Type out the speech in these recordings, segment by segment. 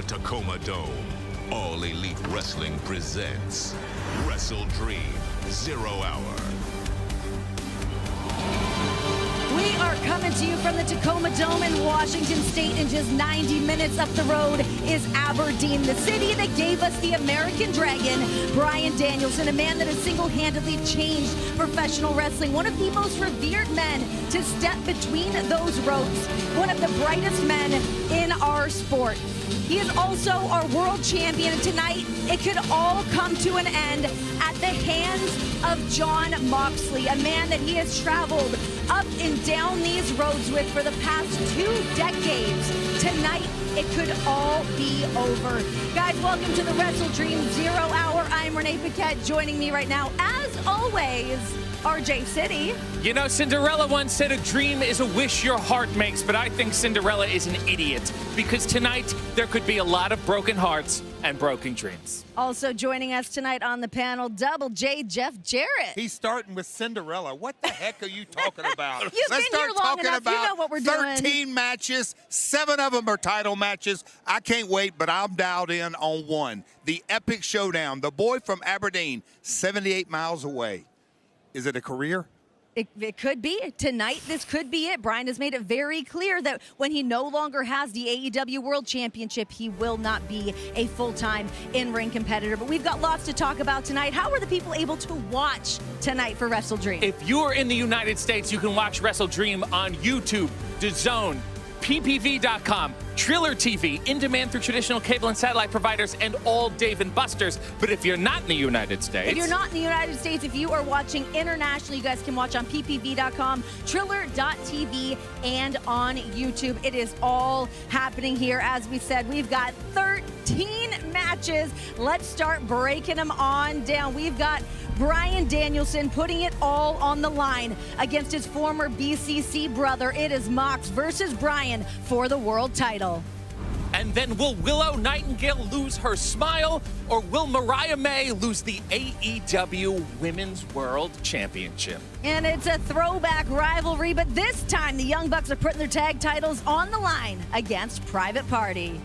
Tacoma Dome, All Elite Wrestling presents Wrestle Dream 0 Hour. We are coming to you from the Tacoma Dome in Washington State, and just 90 minutes up the road is Aberdeen, the city that gave us the American Dragon, Bryan Danielson, a man that has single-handedly changed professional wrestling, one of the most revered men to step between those ropes, one of the brightest men in our sport. He is also our world champion, and tonight it could all come to an end at the hands of Jon Moxley, a man that he has traveled up and down these roads with for the past 2 decades. Tonight, it could all be over. Guys, welcome to the Wrestle Dream 0 Hour. I'm Renee Paquette. Joining me right now, as always, RJ City. You know, Cinderella once said a dream is a wish your heart makes, but I think Cinderella is an idiot, because tonight there could be a lot of broken hearts and broken dreams. Also joining us tonight on the panel, Double J Jeff Jarrett. He's starting with Cinderella. What the heck are you talking about? You've Let's been here start long talking enough. about You know what we're doing. 13 matches, 7 of them are title matches. I can't wait, but I'm dialed in on one. The epic showdown. The boy from Aberdeen, 78 miles away. Is it a career? It could be. Tonight, this could be it. Bryan has made it very clear that when he no longer has the AEW World Championship, he will not be a full-time in-ring competitor. But we've got lots to talk about tonight. How are the people able to watch tonight for Wrestle Dream? If you're in the United States, you can watch Wrestle Dream on YouTube, DAZN, PPV.com, Triller TV, in demand through traditional cable and satellite providers, and all Dave & Buster's. But if you're not in the United States... If you're not in the United States, if you are watching internationally, you guys can watch on PPV.com, Triller.tv, and on YouTube. It is all happening here. As we said, we've got 13 matches. Let's start breaking them on down. We've got Bryan Danielson putting it all on the line against his former BCC brother. It is Mox versus Bryan for the world title. And then will Willow Nightingale lose her smile, or will Mariah May lose the AEW Women's World Championship? And it's a throwback rivalry, but this time the Young Bucks are putting their tag titles on the line against Private Party.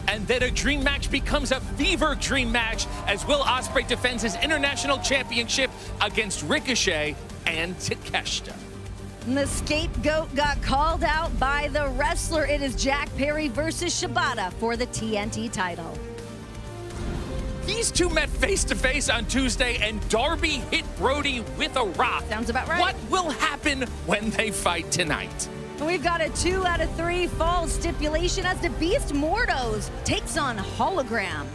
And then a dream match becomes a fever dream match as Will Ospreay defends his international championship against Ricochet and Takeshita. And the scapegoat got called out by the wrestler. It is Jack Perry versus Shibata for the TNT title. These two met face-to-face on Tuesday, and Darby hit Brody with a rock. Sounds about right. What will happen when they fight tonight? And we've got a 2 out of 3 falls stipulation as the Beast Mordos takes on Hologram.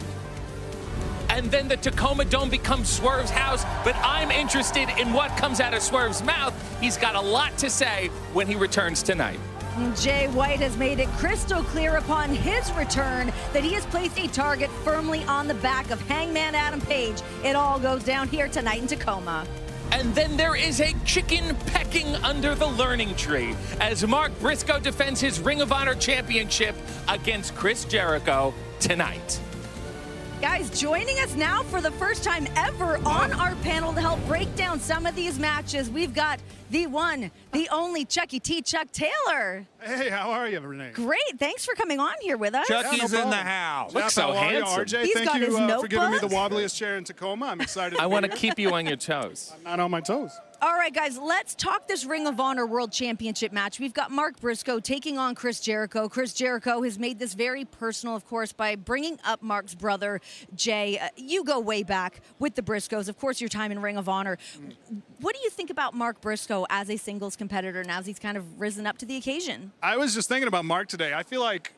And then the Tacoma Dome becomes Swerve's house, but I'm interested in what comes out of Swerve's mouth. He's got a lot to say when he returns tonight. And Jay White has made it crystal clear upon his return that he has placed a target firmly on the back of Hangman Adam Page. It all goes down here tonight in Tacoma. And then there is a chicken pecking under the learning tree as Mark Briscoe defends his Ring of Honor championship against Chris Jericho tonight. Guys, joining us now for the first time ever on our panel to help break down some of these matches, we've got the one, the only Chucky T. Chuck Taylor. Hey, how are you, Renee? Great, thanks for coming on here with us. Chucky's in the house. Looks so How are you, handsome. RJ? He's Thank got you his for giving me the notebook. wobbliest chair in Tacoma. I'm excited. I want to here. keep you on your toes. I'm not on my toes. All right, guys, let's talk this Ring of Honor World Championship match. We've got Mark Briscoe taking on Chris Jericho. Chris Jericho has made this very personal, of course, by bringing up Mark's brother, Jay. You go way back with the Briscoes, of course, your time in Ring of Honor. What do you think about Mark Briscoe as a singles competitor now as he's kind of risen up to the occasion? I was just thinking about Mark today. I feel like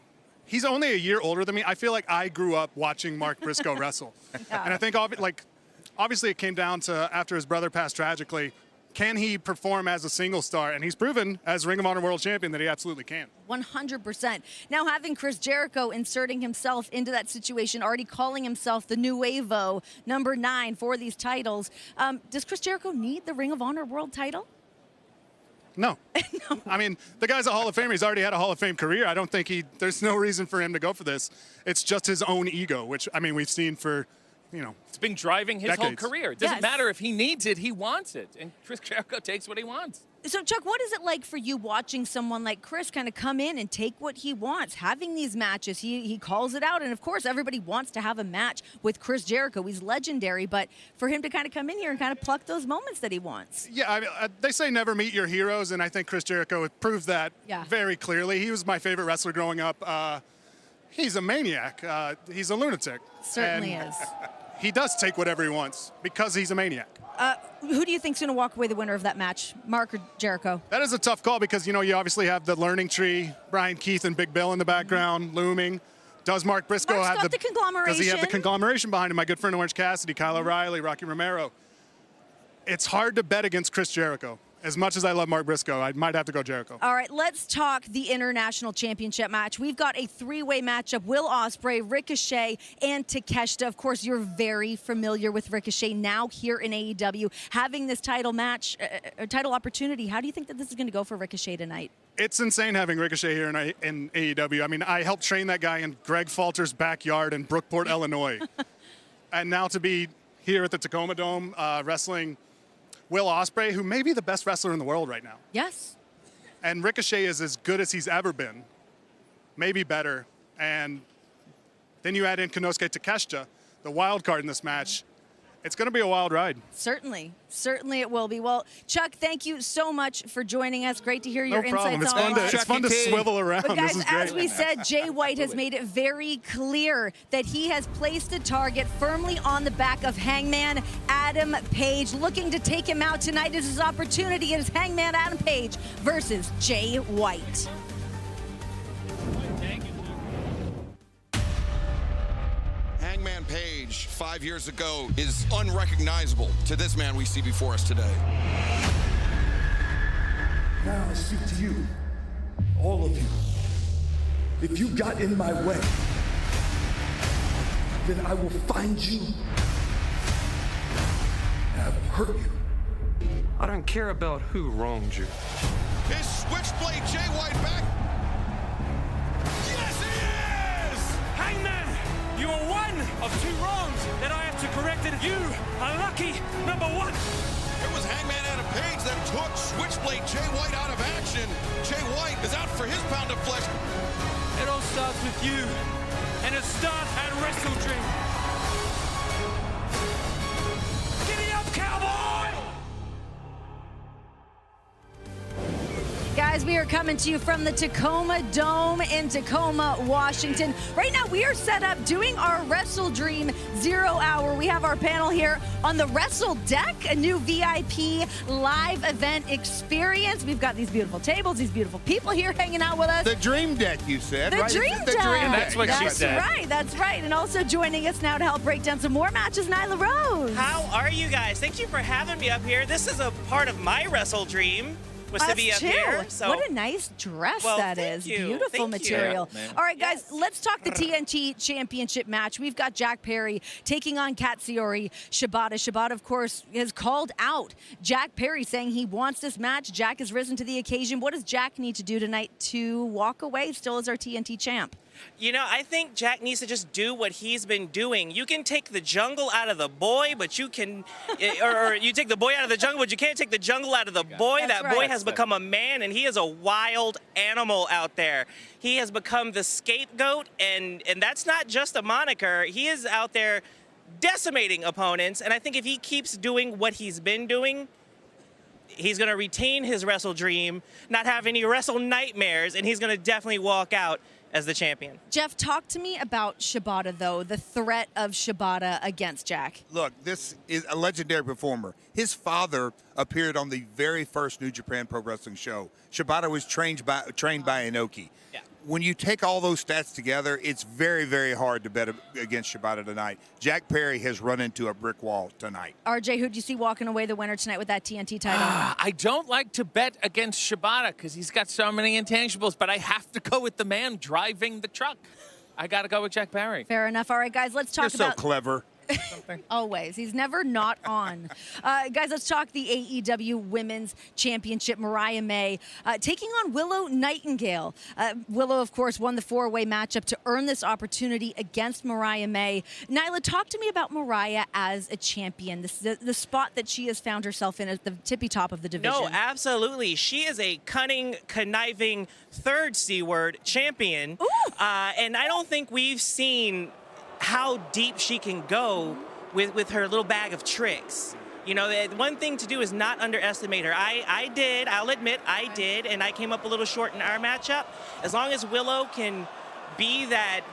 he's only a year older than me. I feel like I grew up watching Mark Briscoe wrestle. Yeah. And I think, obviously it came down to after his brother passed tragically, can he perform as a single star? And he's proven as Ring of Honor World Champion that he absolutely can. 100%. Now, having Chris Jericho inserting himself into that situation, already calling himself the Nuevo number 9 for these titles, does Chris Jericho need the Ring of Honor World title? No. No. I mean, the guy's a Hall of Famer. He's already had a Hall of Fame career. I don't think there's no reason for him to go for this. It's just his own ego, which, I mean, we've seen for It's been driving his decades. whole career. It doesn't Yes. matter if he needs it, he wants it. And Chris Jericho takes what he wants. So, Chuck, what is it like for you watching someone like Chris kind of come in and take what he wants, having these matches? He calls it out, and of course, everybody wants to have a match with Chris Jericho. He's legendary, but for him to kind of come in here and kind of pluck those moments that he wants. Yeah, I mean, they say never meet your heroes, and I think Chris Jericho proves that very clearly. He was my favorite wrestler growing up. He's a maniac. He's a lunatic. Certainly is. He does take whatever he wants because he's a maniac. Who do you think's going to walk away the winner of that match, Mark or Jericho? That is a tough call because, you obviously have the learning tree, Brian Keith and Big Bill in the background looming. Does Mark Briscoe Mark's have got the conglomeration? Does he have the conglomeration behind him? My good friend Orange Cassidy, Kyle O'Reilly, Rocky Romero. It's hard to bet against Chris Jericho. As much as I love Mark Briscoe, I might have to go Jericho. All right, let's talk the International Championship match. We've got a three-way matchup. Will Ospreay, Ricochet, and Takeshita. Of course, you're very familiar with Ricochet now here in AEW. Having this title match, title opportunity, how do you think that this is going to go for Ricochet tonight? It's insane having Ricochet here in AEW. I mean, I helped train that guy in Greg Falter's backyard in Brookport, Illinois. And now to be here at the Tacoma Dome wrestling Will Ospreay, who may be the best wrestler in the world right now. Yes. And Ricochet is as good as he's ever been, maybe better. And then you add in Konosuke Takeshita, the wild card in this match. It's going to be a wild ride. Certainly. Certainly it will be. Well, Chuck, thank you so much for joining us. Great to hear your problem. insights It's on fun it's fun to swivel around. But guys, this is great. as we said, Jay White has made it very clear that he has placed a target firmly on the back of Hangman Adam Page. Looking to take him out tonight is his opportunity. It is Hangman Adam Page versus Jay White. Hangman Page, 5 years ago, is unrecognizable to this man we see before us today. Now I speak to you, all of you. If you got in my way, then I will find you and I will hurt you. I don't care about who wronged you. Is Switchblade Jay White back? Yes, he is! Hangman, you are one of two wrongs that I have to correct it. You are lucky number one. It was Hangman Adam Page that took Switchblade Jay White out of action. Jay White is out for his pound of flesh. It all starts with you, and it starts at Wrestle Dream. Giddy up, cowboy! Guys, we are coming to you from the Tacoma Dome in Tacoma, Washington. Right now, we are set up doing our Wrestle Dream 0 Hour. We have our panel here on the Wrestle Deck, a new VIP live event experience. We've got these beautiful tables, these beautiful people here hanging out with us. The Dream Deck, you said, The right? Dream The Deck. Dream That's what she said. That's right. And also joining us now to help break down some more matches, Nyla Rose. How are you guys? Thank you for having me up here. This is a part of my Wrestle Dream. Was to be up here. So. What a nice dress that is. you. Beautiful Thank material. you. All right, guys, let's talk the TNT Championship match. We've got Jack Perry taking on Katsuyori Shibata. Shibata, of course, has called out Jack Perry, saying he wants this match. Jack has risen to the occasion. What does Jack need to do tonight to walk away still as our TNT champ? You know, I think Jack needs to just do what he's been doing. You can take the jungle out of the boy, but you can, or you take the boy out of the jungle, but you can't take the jungle out of the boy. That's that right. boy has become a man, and he is a wild animal out there. He has become the scapegoat, and that's not just a moniker. He is out there decimating opponents, and I think if he keeps doing what he's been doing, he's going to retain his Wrestle Dream, not have any Wrestle Nightmares, and he's going to definitely walk out as the champion. Jeff, talk to me about Shibata, though, the threat of Shibata against Jack. Look, this is a legendary performer. His father appeared on the very first New Japan Pro Wrestling show. Shibata was trained by Inoki. Yeah. When you take all those stats together, it's very, very hard to bet against Shibata tonight. Jack Perry has run into a brick wall tonight. RJ, who do you see walking away the winner tonight with that TNT title? I don't like to bet against Shibata because he's got so many intangibles, but I have to go with the man driving the truck. I got to go with Jack Perry. Fair enough. All right, guys, let's talk You're so about... clever. something? Always. He's never not on. Guys, let's talk the AEW Women's Championship. Mariah May taking on Willow Nightingale. Willow, of course, won the 4-way matchup to earn this opportunity against Mariah May. Nyla, talk to me about Mariah as a champion, the spot that she has found herself in at the tippy top of the division. No, absolutely. She is a cunning, conniving, third C-word champion. And I don't think we've seen how deep she can go with her little bag of tricks. You know, one thing to do is not underestimate her. I'll admit, I did, and I came up a little short in our matchup. As long as Willow can be that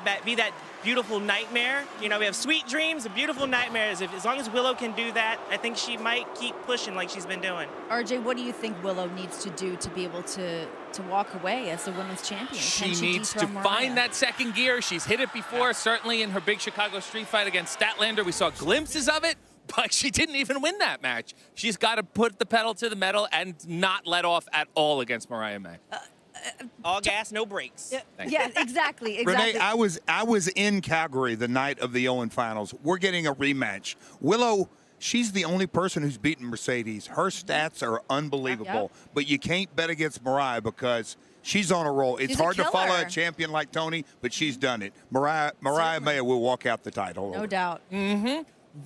beautiful nightmare, you know, we have sweet dreams and beautiful nightmares. As long as Willow can do that, I think she might keep pushing like she's been doing. RJ, what do you think Willow needs to do to be able to walk away as the women's champion? She needs to find that second gear. She's hit it before, certainly in her big Chicago street fight against Statlander. We saw glimpses of it, but she didn't even win that match. She's got to put the pedal to the metal and not let off at all against Mariah May. All gas, no brakes. Yeah, exactly. Renee, I was in Calgary the night of the Owen finals. We're getting a rematch. Willow, she's the only person who's beaten Mercedes. Her stats are unbelievable, but you can't bet against Mariah because she's on a roll. It's hard to follow a champion like Tony, but she's done it. Mariah May will walk out the title. No doubt.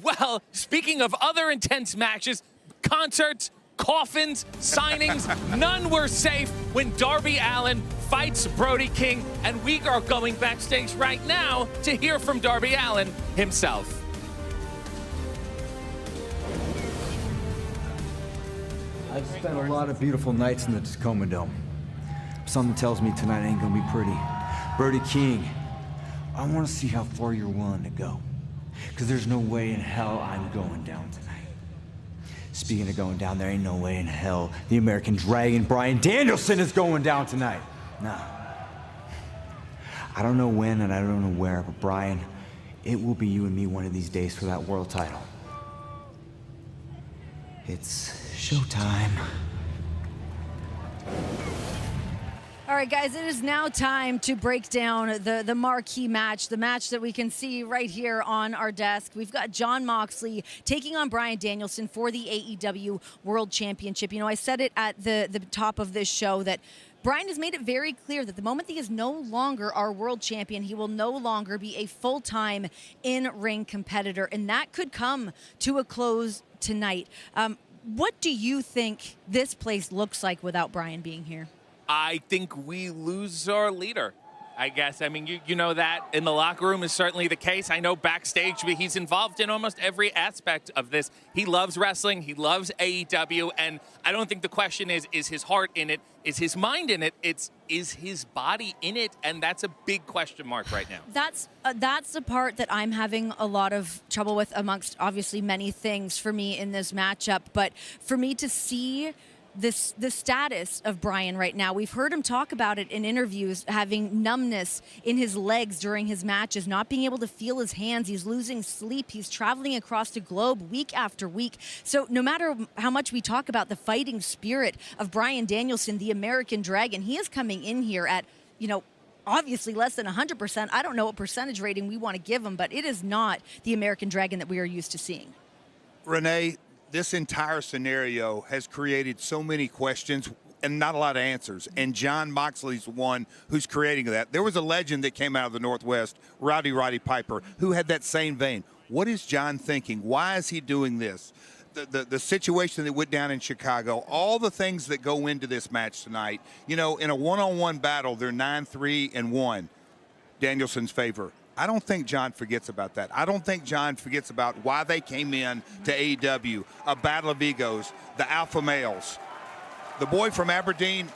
Well, speaking of other intense matches, concerts, coffins, signings, none were safe when Darby Allin fights Brody King, and we are going backstage right now to hear from Darby Allin himself. I've spent a lot of beautiful nights in the Tacoma Dome. Something tells me tonight ain't gonna be pretty. Brody King, I wanna see how far you're willing to go. Because there's no way in hell I'm going down tonight. Speaking of going down, there ain't no way in hell the American Dragon, Bryan Danielson, is going down tonight. Nah. I don't know when and I don't know where, but Bryan, it will be you and me one of these days for that world title. It's showtime. All right, guys, it is now time to break down the marquee match, the match that we can see right here on our desk. We've got Jon Moxley taking on Bryan Danielson for the AEW World Championship. You know, I said it at the top of this show that Bryan has made it very clear that the moment he is no longer our world champion, he will no longer be a full-time in-ring competitor, and that could come to a close tonight. What do you think this place looks like without Bryan being here? I think we lose our leader, I guess. I mean, you know that in the locker room is certainly the case. I know backstage he's involved in almost every aspect of this. He loves wrestling. He loves AEW. And I don't think the question is his heart in it? Is his mind in it? Is his body in it? And that's a big question mark right now. That's the part that I'm having a lot of trouble with, amongst obviously many things for me in this matchup. But for me to see the status of Bryan right now, we've heard him talk about it in interviews, having numbness in his legs during his matches, not being able to feel his hands. He's losing sleep. He's traveling across the globe week after week. So no matter how much we talk about the fighting spirit of Bryan Danielson, the American Dragon, he is coming in here at, you know, obviously less than 100%. I don't know what percentage rating we want to give him, but it is not the American Dragon that we are used to seeing. Renee, this entire scenario has created so many questions and not a lot of answers. And Jon Moxley's the one who's creating that. There was a legend that came out of the Northwest, Roddy Piper, who had that same vein. What is Jon thinking? Why is he doing this? The situation that went down in Chicago, all the things that go into this match tonight. You know, in a one-on-one battle, they're 9-3-1, Danielson's favor. I don't think Jon forgets about that. I don't think Jon forgets about why they came in to AEW, a battle of egos, the alpha males. The boy from Aberdeen,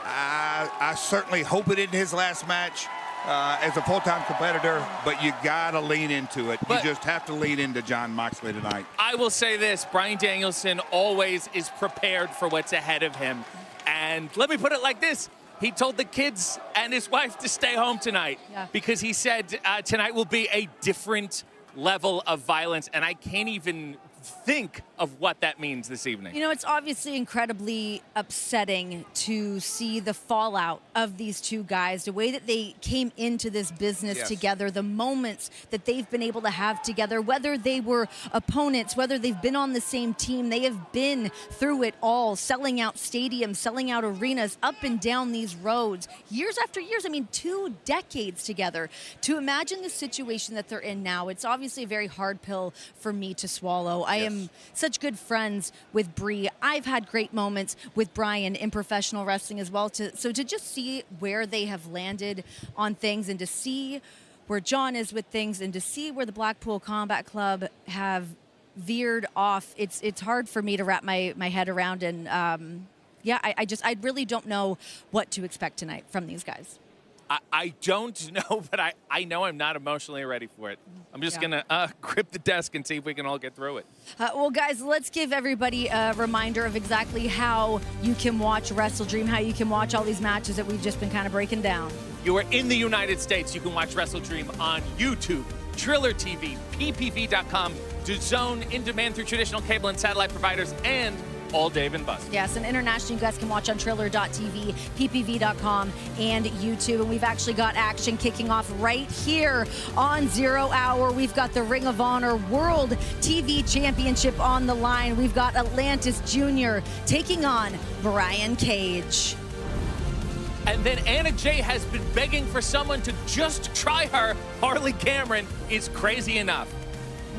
I certainly hope it isn't his last match as a full-time competitor, but you got to lean into it. You just have to lean into Jon Moxley tonight. I will say this, Bryan Danielson always is prepared for what's ahead of him. And let me put it like this. He told the kids and his wife to stay home tonight because he said tonight will be a different level of violence. And I can't even think of what that means this evening. You know, it's obviously incredibly upsetting to see the fallout of these two guys, the way that they came into this business together, the moments that they've been able to have together, whether they were opponents, whether they've been on the same team, they have been through it all, selling out stadiums, selling out arenas, up and down these roads, years after years. I mean, 2 decades together. To imagine the situation that they're in now, it's obviously a very hard pill for me to swallow. I am such good friends with Bree. I've had great moments with Brian in professional wrestling as well. So to just see where they have landed on things, and to see where John is with things, and to see where the Blackpool Combat Club have veered off, it's hard for me to wrap my head around. And I really don't know what to expect tonight from these guys. I don't know, but I know I'm not emotionally ready for it. I'm just going to grip the desk and see if we can all get through it. Well, guys, let's give everybody a reminder of exactly how you can watch Wrestle Dream, how you can watch all these matches that we've just been kind of breaking down. You are in the United States. You can watch Wrestle Dream on YouTube, Triller TV, ppv.com, DAZN, in demand through traditional cable and satellite providers, and all Dave and Buster. Yes, and internationally, you guys can watch on Triller.tv, ppv.com, and YouTube. And we've actually got action kicking off right here on 0 Hour. We've got the Ring of Honor World TV Championship on the line. We've got Atlantis Jr. taking on Brian Cage. And then Anna Jay has been begging for someone to just try her. Harley Cameron is crazy enough.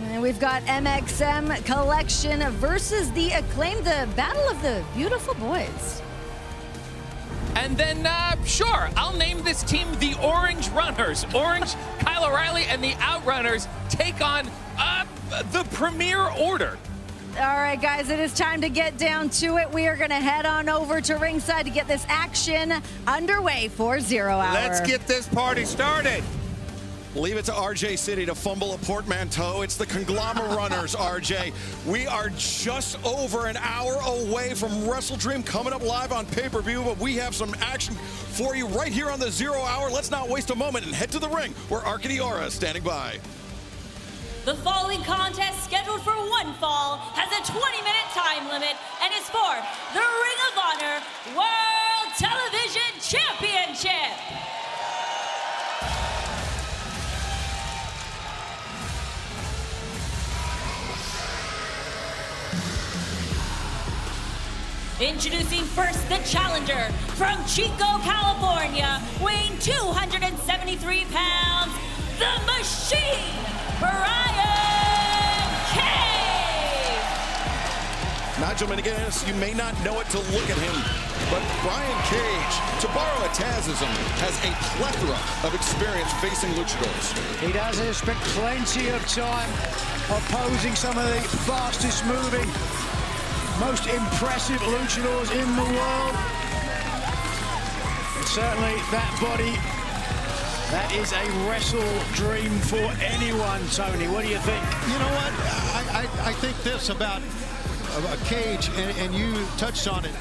And we've got MxM Collection versus the Acclaimed, the Battle of the Beautiful Boys. And then, sure, I'll name this team the Orange Runners. Orange, Kyle O'Reilly, and the Outrunners take on the Premier Order. All right, guys, it is time to get down to it. We are going to head on over to ringside to get this action underway for 0 Hour. Let's get this party started. Leave it to RJ City to fumble a portmanteau. It's the Conglomerate Runners, RJ. We are just over an hour away from Wrestle Dream coming up live on pay-per-view, but we have some action for you right here on the 0 Hour. Let's not waste a moment and head to the ring where Arkady Aura is standing by. The following contest, scheduled for one fall, has a 20-minute time limit and is for the Ring of Honor World Television Championship. Introducing first the challenger from Chico, California, weighing 273 pounds, the Machine, Brian Cage. Nigel Menegas, you may not know it to look at him, but Brian Cage, to borrow a Tazism, has a plethora of experience facing luchadors. He does. He has spent plenty of time opposing some of the fastest moving, most impressive luchadors in the world. And certainly that body, that is a wrestle dream for anyone. Tony, what do you think? You know what? I think this about Cage, and you touched on it.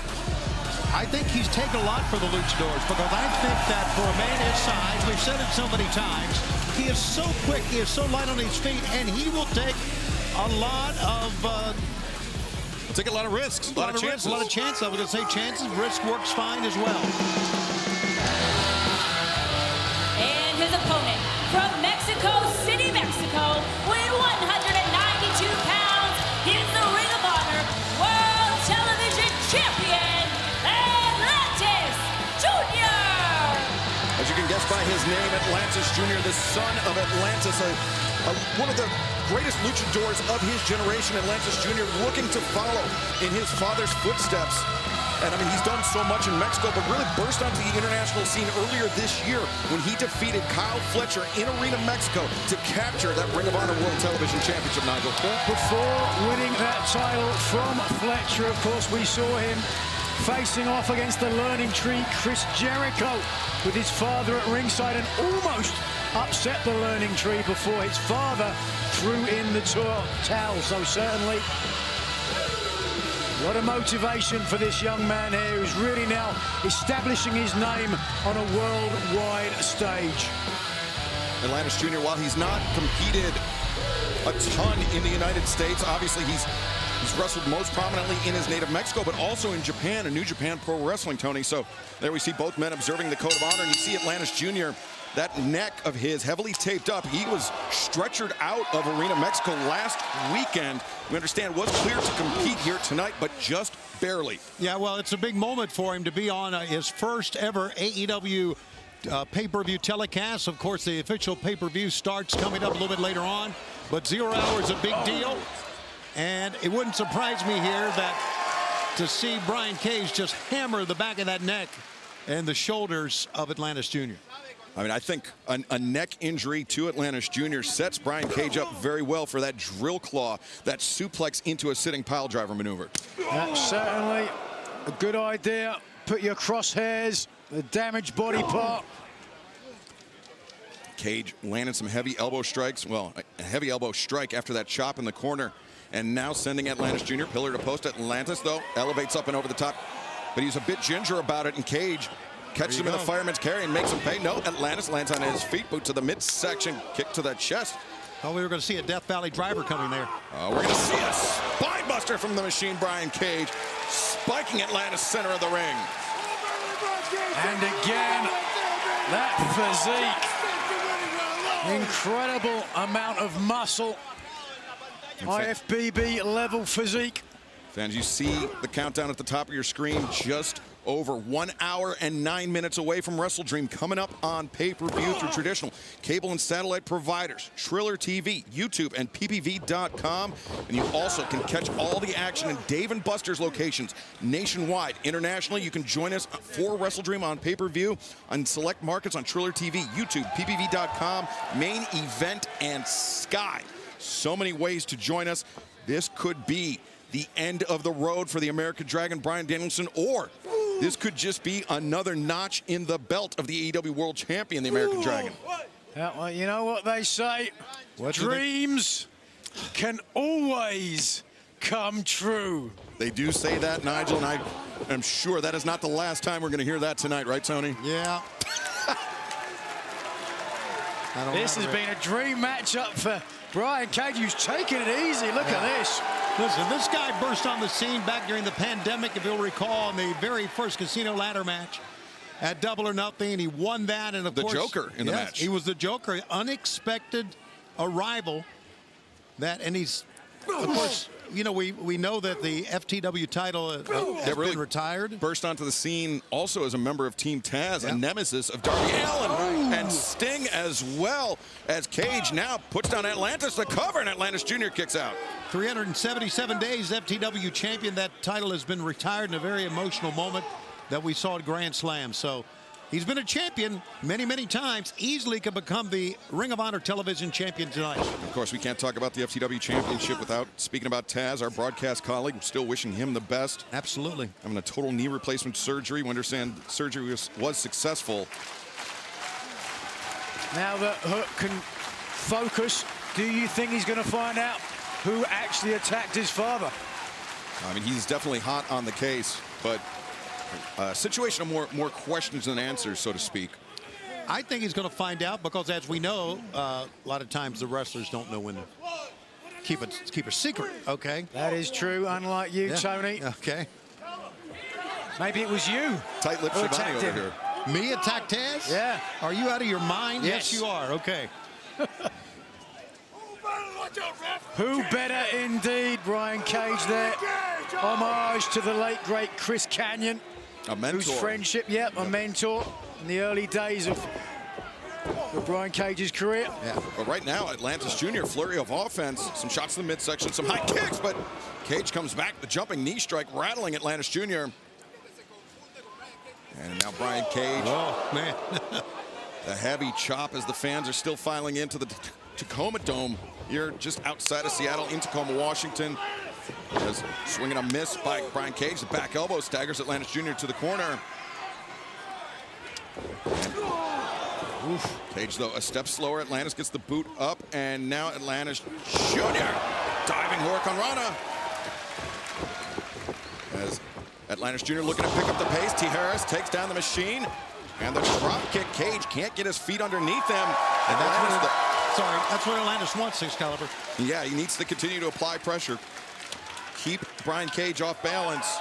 I think he's taken a lot for the luchadors, because I think that for a man his size, we've said it so many times, he is so quick, he is so light on his feet, and he will take a lot of take a lot of risks, a lot of chances. A lot of chances. I was going to say chances. Risk works fine as well. And his opponent from Mexico City, Mexico, weighing 192 pounds, he is the Ring of Honor World Television Champion, Atlantis Jr. As you can guess by his name, Atlantis Jr., the son of Atlantis, one of the greatest luchadors of his generation. Atlantis Jr. looking to follow in his father's footsteps. And I mean, he's done so much in Mexico, but really burst onto the international scene earlier this year when he defeated Kyle Fletcher in Arena, Mexico to capture that Ring of Honor World Television Championship, Nigel. Before winning that title from Fletcher, of course, we saw him facing off against the Learning Tree, Chris Jericho, with his father at ringside, and almost upset the Learning Tree before his father threw in the towel. So certainly, what a motivation for this young man here, who's really now establishing his name on a worldwide stage. Atlantis Jr., while he's not competed a ton in the United States, obviously he's He's wrestled most prominently in his native Mexico, but also in Japan and New Japan Pro Wrestling, Tony. So there we see both men observing the code of honor, and you see Atlantis Jr., that neck of his heavily taped up. He was stretchered out of Arena Mexico last weekend. We understand was clear to compete here tonight, but just barely. Yeah, well, it's a big moment for him to be on his first ever AEW pay-per-view telecast. Of course, the official pay-per-view starts coming up a little bit later on, but 0 hour is a big deal. And it wouldn't surprise me here that to see Brian Cage just hammer the back of that neck and the shoulders of Atlantis Jr. I mean, I think a neck injury to Atlantis Jr. sets Brian Cage up very well for that drill claw, that suplex into a sitting pile driver maneuver. That's certainly a good idea. Put your crosshairs, the damaged body part. Cage landed some heavy elbow strikes. Well, a heavy elbow strike after that chop in the corner. And now sending Atlantis Jr. pillar to post. Atlantis, though, elevates up and over the top. But he's a bit ginger about it, and Cage catches him in the fireman's carry and makes him pay. No, Atlantis lands on his feet, boot to the midsection, kick to the chest. Oh, we were going to see a Death Valley driver coming there. We're going to see a spine buster from the machine, Brian Cage, spiking Atlantis center of the ring. And again, that physique. Incredible amount of muscle. IFBB level physique. Fans, you see the countdown at the top of your screen, just over 1 hour and 9 minutes away from Wrestle Dream, coming up on pay-per-view through traditional cable and satellite providers, Triller TV, YouTube, and PPV.com. And you also can catch all the action in Dave & Buster's locations nationwide. Internationally, you can join us for Wrestle Dream on pay-per-view on select markets on Triller TV, YouTube, PPV.com, Main Event, and Sky. So many ways to join us. This could be the end of the road for the American Dragon, Bryan Danielson, or this could just be another notch in the belt of the AEW World Champion, the American Dragon. Yeah, well, you know what they say? Dreams can always come true. They do say that, Nigel, and I am sure that is not the last time we're going to hear that tonight, right, Tony? Yeah. This has been a dream matchup for Brian Cage, who's taking it easy. Look at this. Listen, this guy burst on the scene back during the pandemic, if you'll recall, in the very first casino ladder match at Double or Nothing. He won that, and of course, the Joker in the match. He was the Joker, unexpected arrival. And he's, of course, you know, we know that the FTW title has been retired. Burst onto the scene also as a member of Team Taz, a nemesis of Darby Allin and Sting, as well as Cage now puts down Atlantis to cover, and Atlantis Jr. kicks out. 377 days FTW champion. That title has been retired in a very emotional moment that we saw at Grand Slam. So he's been a champion many, many times. Easily could become the Ring of Honor television champion tonight. Of course, we can't talk about the FTW championship without speaking about Taz, our broadcast colleague. We're still wishing him the best. Absolutely. Having a total knee replacement surgery. We understand surgery was successful. Now that Hook can focus, do you think he's going to find out who actually attacked his father? I mean, he's definitely hot on the case, but a situation of more questions than answers, so to speak. I think he's going to find out because, as we know, a lot of times the wrestlers don't know when to keep a secret. Okay, that is true. Unlike you, Tony. Okay. Maybe it was you. Tight-lipped Shivani over here. Me attack Taz? Yeah. Are you out of your mind? Yes, you are. Okay. Who better indeed? Brian Cage there. Homage to the late, great Chris Kanyon. A mentor. Whose friendship, a mentor in the early days of Brian Cage's career. Yeah. But right now, Atlantis Jr., flurry of offense, some shots to the midsection, some high kicks, but Cage comes back, the jumping knee strike, rattling Atlantis Jr. And now Brian Cage. Oh, man. The heavy chop as the fans are still filing into the Tacoma Dome here just outside of Seattle in Tacoma, Washington. As swinging a miss by Brian Cage, the back elbow staggers Atlantis Jr. to the corner. Cage, though, a step slower. Atlantis gets the boot up, and now Atlantis Jr. diving Hurricane Rana. As Atlantis Jr. looking to pick up the pace. Tijeras takes down the machine, and the drop kick. Cage can't get his feet underneath him. And that's what Atlantis wants, Excalibur. Yeah, he needs to continue to apply pressure. keep Brian Cage off balance.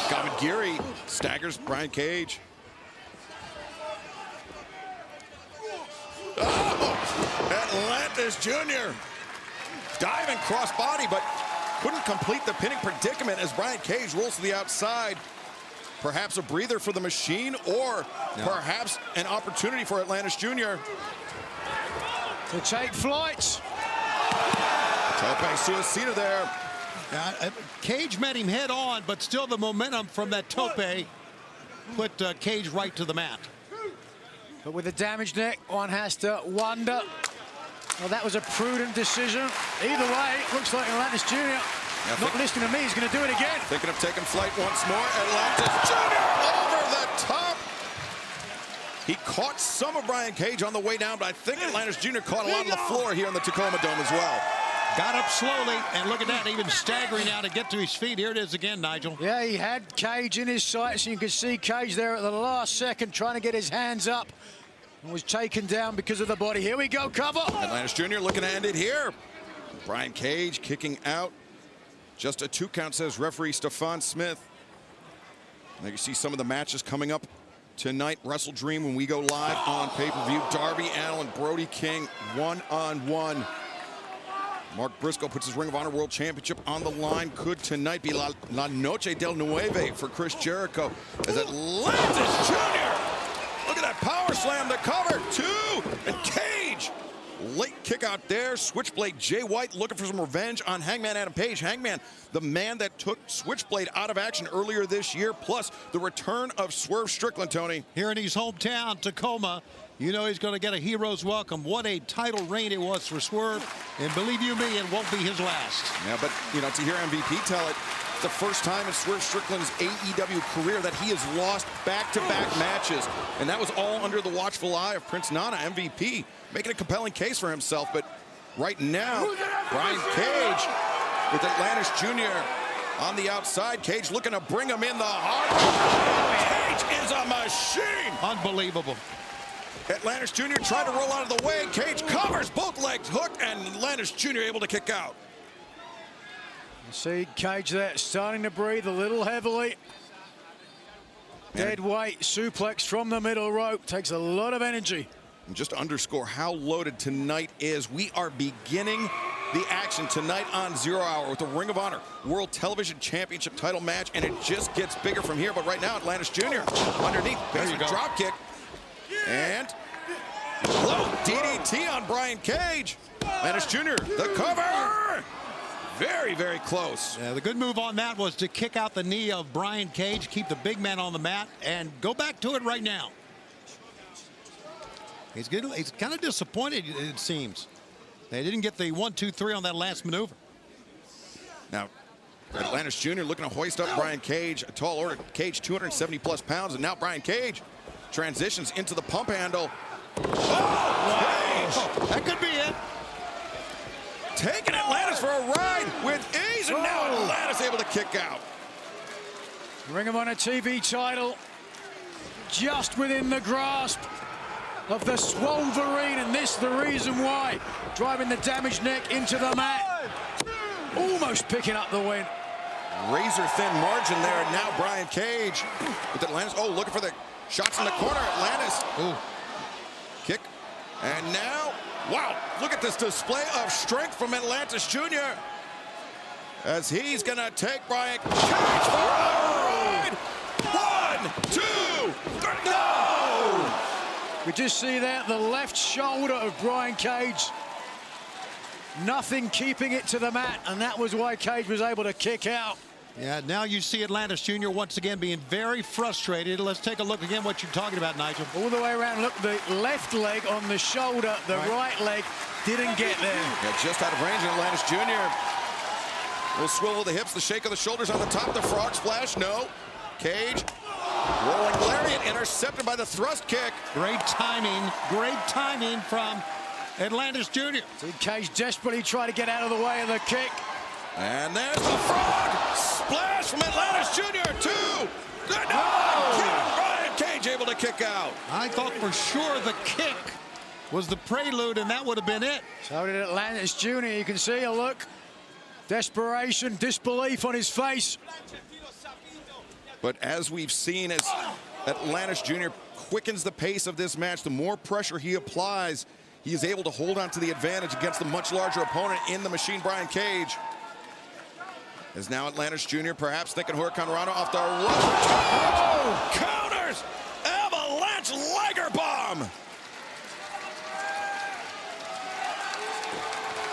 Gamagiri staggers Brian Cage. Atlantis Jr. diving crossbody, but couldn't complete the pinning predicament as Brian Cage rolls to the outside. Perhaps a breather for the Machine, or perhaps an opportunity for Atlantis Jr. to take flights. Tope Suicida there. Cage met him head on, but still the momentum from that tope put Cage right to the mat. But with a damaged neck, one has to wonder. Well, that was a prudent decision. Either way, it looks like Atlantis Jr. Not listening to me, he's going to do it again. Thinking of taking flight once more. Atlantis Jr. over the top. He caught some of Brian Cage on the way down, but I think Atlantis Jr. caught a lot on the floor here in the Tacoma Dome as well. Got up slowly, and look at that, even staggering now to get to his feet. Here it is again, Nigel. Yeah, he had Cage in his sights, and you could see Cage there at the last second trying to get his hands up. And was taken down because of the body. Here we go, cover. Atlantis Jr. looking to end it here. Brian Cage kicking out. Just a 2 count, says referee Stefan Smith. Now you see some of the matches coming up tonight. Wrestle Dream when we go live on pay-per-view. Darby Allin, Brody King, one-on-one. Mark Briscoe puts his Ring of Honor World Championship on the line. Could tonight be La Noche del Nueve for Chris Jericho as Atlantis Jr. Look at that power slam, the cover, 2, and Cage. Late kick out there. Switchblade Jay White looking for some revenge on Hangman Adam Page. Hangman, the man that took Switchblade out of action earlier this year, plus the return of Swerve Strickland, Tony. Here in his hometown, Tacoma, you know he's going to get a hero's welcome. What a title reign it was for Swerve, and believe you me, it won't be his last. Yeah, but, you know, to hear MVP tell it, it's the first time in Swerve Strickland's AEW career that he has lost back-to-back matches, and that was all under the watchful eye of Prince Nana, MVP, making a compelling case for himself. But right now, Brian Cage with Atlantis Jr. on the outside. Cage looking to bring him in the heart. Cage is a machine. Unbelievable. Atlantis Jr. trying to roll out of the way. Cage covers both legs, hook, and Atlantis Jr. able to kick out. You see Cage there starting to breathe a little heavily. Dead weight suplex from the middle rope. Takes a lot of energy. And just to underscore how loaded tonight is, we are beginning the action tonight on 0 Hour with the Ring of Honor World Television Championship title match, and it just gets bigger from here. But right now, Atlantis Jr. underneath. There's a drop kick. And low DDT on Brian Cage. Atlantis Jr. the cover. Very, very close. Yeah, the good move on that was to kick out the knee of Brian Cage, keep the big man on the mat, and go back to it right now. He's good. He's kind of disappointed, it seems. They didn't get the 1, 2, 3 on that last maneuver. Now, Atlantis Jr. looking to hoist up Brian Cage, a tall order. Cage 270+ pounds, and now Brian Cage transitions into the pump handle. Oh, Cage! That could be it. Taking Atlantis for a ride with ease, and now Atlantis able to kick out. Ring of Honor TV title just within the grasp of the Swolverine, and this the reason why. Driving the damaged neck into the mat. Almost picking up the win. Razor thin margin there, and now Brian Cage with Atlantis. Oh, looking for the shots in the corner. Atlantis. Ooh. Kick. And now, wow, look at this display of strength from Atlantis Jr. as he's going to take Brian Cage for a ride. 1, 2, 3, no! We just see there the left shoulder of Brian Cage. Nothing keeping it to the mat, and that was why Cage was able to kick out. Yeah, now you see Atlantis Jr. once again being very frustrated. Let's take a look again what you're talking about, Nigel. All the way around, look, the left leg on the shoulder, the right leg didn't get there. Yeah, just out of range, and Atlantis Jr. will swivel the hips, the shake of the shoulders on the top, the frog splash, no. Cage, rolling lariat, intercepted by the thrust kick. Great timing from Atlantis Jr. See Cage desperately try to get out of the way of the kick. And there's the frog splash from Atlantis Jr. 2. Good night. Brian Cage able to kick out. I thought for sure the kick was the prelude, and that would have been it. So did Atlantis Jr. You can see a look. Desperation, disbelief on his face. But as we've seen, as Atlantis Jr. quickens the pace of this match, the more pressure he applies, he is able to hold on to the advantage against the much larger opponent in the Machine, Brian Cage. As now Atlantis Jr. perhaps thinking Hurricane Rana off the rope. Oh! Counters! Avalanche Liger Bomb!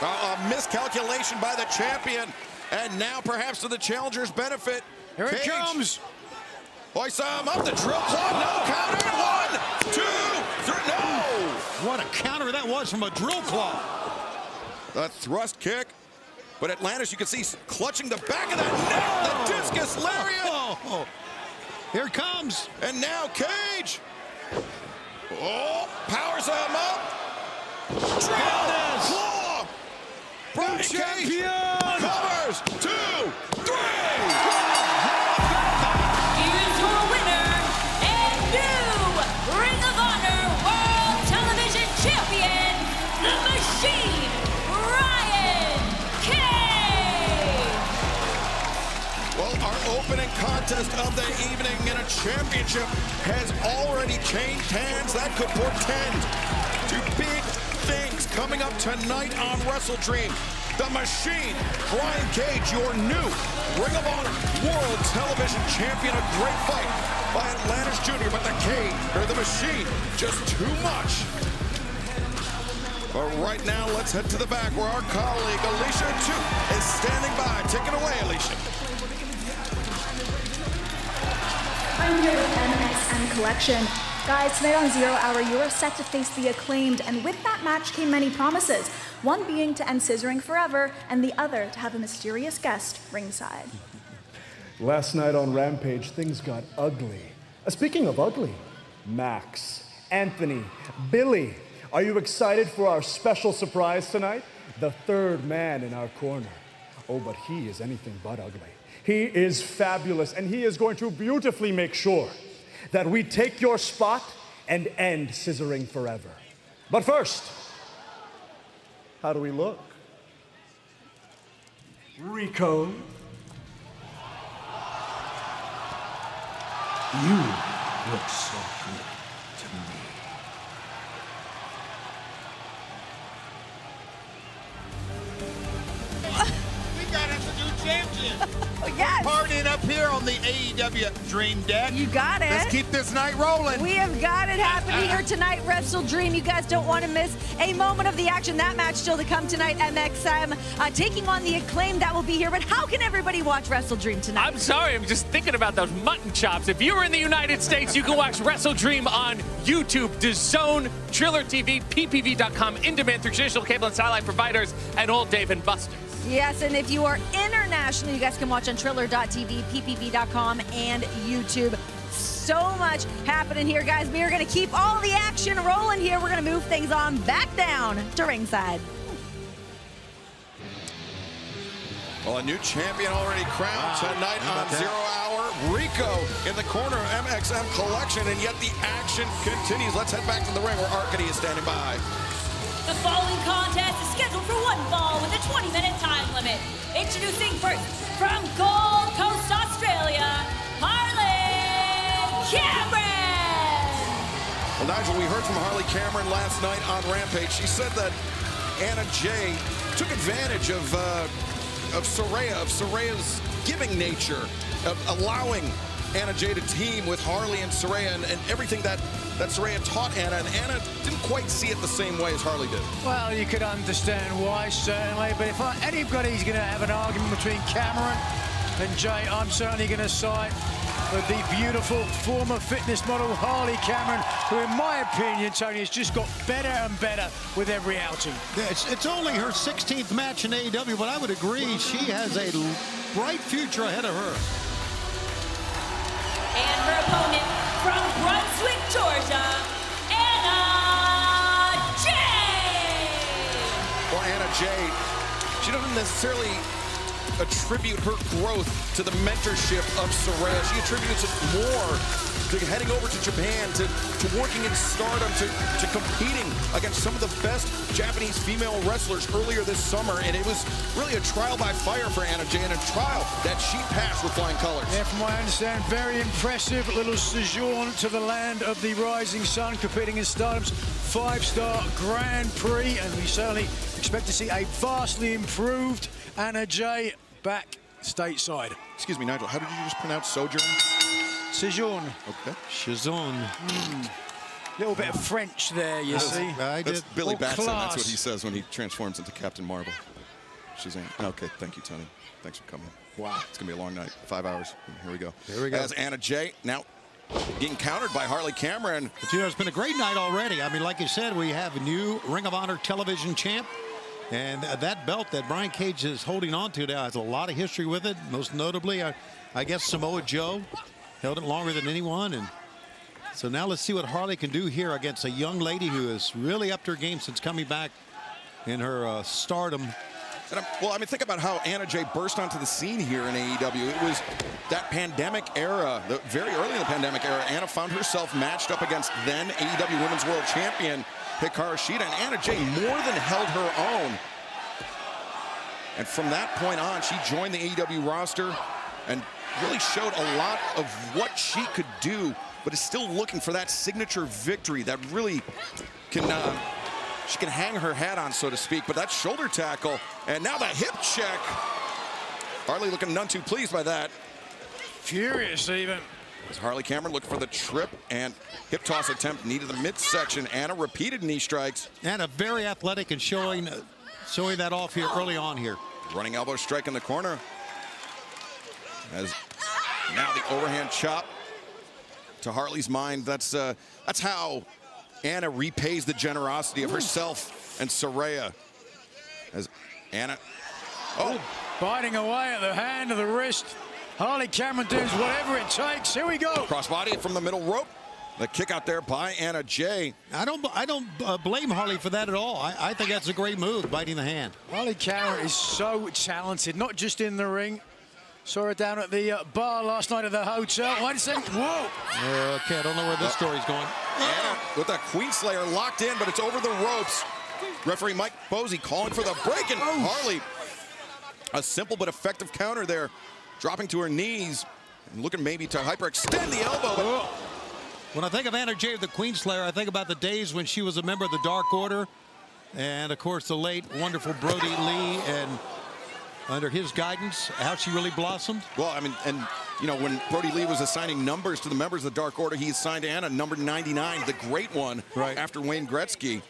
A miscalculation by the champion. And now perhaps to the challenger's benefit. Here it comes. Hoist him up the drill claw. No counter. 1, 2, 3. No! What a counter that was from a drill claw. The thrust kick. But Atlantis, you can see clutching the back of that net. The discus lariat. Oh. Here it comes. And now Cage. Oh, powers him up. Drill claw. Brian Cage covers. 2, 3. Here's your winner and new Ring of Honor World Television Champion, the Machine, Brian Cage. Well, our opening contest of the evening in a championship has already changed hands. That could portend to big things coming up tonight on Wrestle Dream. The Machine, Brian Cage, your new Ring of Honor World Television Champion. A great fight by Atlantis Jr., but the Machine, just too much. But right now, let's head to the back where our colleague Alicia Chu is standing by. Take it away, Alicia. I'm here with MxM Collection. Guys, tonight on 0 Hour, you are set to face the Acclaimed, and with that match came many promises. One being to end scissoring forever, and the other to have a mysterious guest ringside. Last night on Rampage, things got ugly. Speaking of ugly, Max, Anthony, Billy, are you excited for our special surprise tonight? The third man in our corner. Oh, but he is anything but ugly. He is fabulous, and he is going to beautifully make sure that we take your spot and end scissoring forever. But first, how do we look? Rico, you look so good to me. We got us a new champion. Yes. Partying up here on the AEW Dream deck. You got it. Let's keep this night rolling. We have got it happening here tonight, Wrestle Dream. You guys don't want to miss a moment of the action. That match still to come tonight. MxM taking on the Acclaimed. That will be here. But how can everybody watch Wrestle Dream tonight? I'm sorry, I'm just thinking about those mutton chops. If you were in the United States, you can watch Wrestle Dream on YouTube, DAZN, Triller TV, PPV.com, in demand through traditional cable and satellite providers, and Old Dave and Buster's. Yes, and if you are international, you guys can watch on Triller.tv, PPV.com, and YouTube. So much happening here, guys. We are going to keep all the action rolling here. We're going to move things on back down to ringside. Well, a new champion already crowned tonight on 0 Hour. Rico in the corner of MxM Collection, and yet the action continues. Let's head back to the ring where Arcady is standing by. The following contest is scheduled for one fall with a 20-minute time limit. Introducing first, from Gold Coast, Australia, Harley Cameron. Well, Nigel, we heard from Harley Cameron last night on Rampage. She said that Anna Jay took advantage of Soraya's giving nature, of allowing Anna Jay to team with Harley and Saraya, and everything that Saraya taught Anna, and Anna didn't quite see it the same way as Harley did. Well, you could understand why, certainly, but if anybody's going to have an argument between Cameron and Jay, I'm certainly going to side with the beautiful former fitness model Harley Cameron, who, in my opinion, Tony, has just got better and better with every outing. It's only her 16th match in AEW, but I would agree she has a bright future ahead of her. And her opponent from Brunswick, Georgia, Anna Jay. Well, Anna Jay, she doesn't necessarily attribute her growth to the mentorship of Saraya. She attributes it more to heading over to Japan, to working in Stardom, to competing against some of the best Japanese female wrestlers earlier this summer. And it was really a trial by fire for Anna Jay, and a trial that she passed with flying colors. Yeah, from what I understand, very impressive little sojourn to the land of the rising sun, competing in Stardom's 5-star Grand Prix, and we certainly expect to see a vastly improved Anna Jay back stateside. Excuse me, Nigel, how did you just pronounce sojourn? Sojourn. Okay. Shazon. Little bit of French there, you see. That's Billy Batson. Class. That's what he says when he transforms into Captain Marvel. Shazam. Okay, thank you, Tony. Thanks for coming. Wow. It's going to be a long night. 5 hours. Here we go. Here we go. As Anna Jay now getting countered by Harley Cameron. But, you know, it's been a great night already. I mean, like you said, we have a new Ring of Honor television champ. And that belt that Brian Cage is holding on to now has a lot of history with it. Most notably, I guess Samoa Joe held it longer than anyone. And so now let's see what Harley can do here against a young lady who is really upped her game since coming back in her Stardom. And well, I mean, think about how Anna Jay burst onto the scene here in AEW. It was that pandemic era, very early in the pandemic era. Anna found herself matched up against then AEW Women's World Champion Hikaru Shida, and Anna Jay more than held her own. And from that point on, she joined the AEW roster and really showed a lot of what she could do, but is still looking for that signature victory that really can, she can hang her hat on, so to speak. But that shoulder tackle, and now the hip check. Harley looking none too pleased by that. Furious even. As Harley Cameron looked for the trip, and hip toss attempt needed the midsection. Anna repeated knee strikes. Anna very athletic and showing that off here early on here. Running elbow strike in the corner. As now the overhand chop to Harley's mind. That's how Anna repays the generosity of herself and Saraya. As Anna, biting away at the hand of the wrist. Harley Cameron does whatever it takes. Here we go. Crossbody from the middle rope. The kick out there by Anna Jay. I don't blame Harley for that at all. I think that's a great move, biting the hand. Harley Cameron is so talented, not just in the ring. Saw her down at the bar last night at the hotel. 1 second. Whoa. Okay, I don't know where this story's going. Anna with that Queen Slayer locked in, but it's over the ropes. Referee Mike Posey calling for the break, and Harley, a simple but effective counter there. Dropping to her knees and looking maybe to hyperextend the elbow. When I think of Anna Jay, the Queen Slayer, I think about the days when she was a member of the Dark Order. And, of course, the late, wonderful Brody Lee. And under his guidance, how she really blossomed. Well, I mean, and, you know, when Brody Lee was assigning numbers to the members of the Dark Order, he assigned Anna number 99, the great one, after Wayne Gretzky.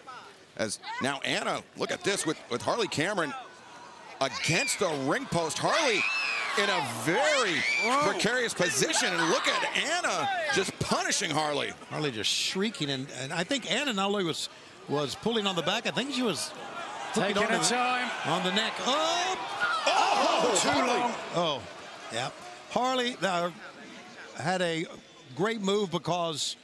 As now Anna, look at this with Harley Cameron against the ring post. Harley in a very precarious position, and look at Anna just punishing Harley. Harley just shrieking, and I think Anna not only was pulling on the back, I think she was taking her time on the neck. Too long. Oh, yeah. Harley had a great move because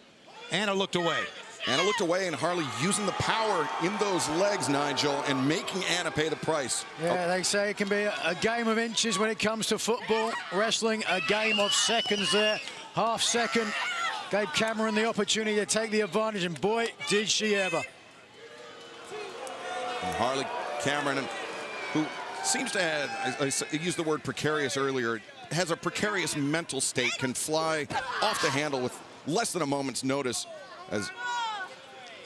Anna looked away. Anna looked away, and Harley using the power in those legs, Nigel, and making Anna pay the price. Yeah, they say it can be a game of inches when it comes to football. Wrestling, a game of seconds there. Half second gave Cameron the opportunity to take the advantage, and boy, did she ever. And Harley Cameron, who seems to have, I used the word precarious earlier, has a precarious mental state, can fly off the handle with less than a moment's notice, as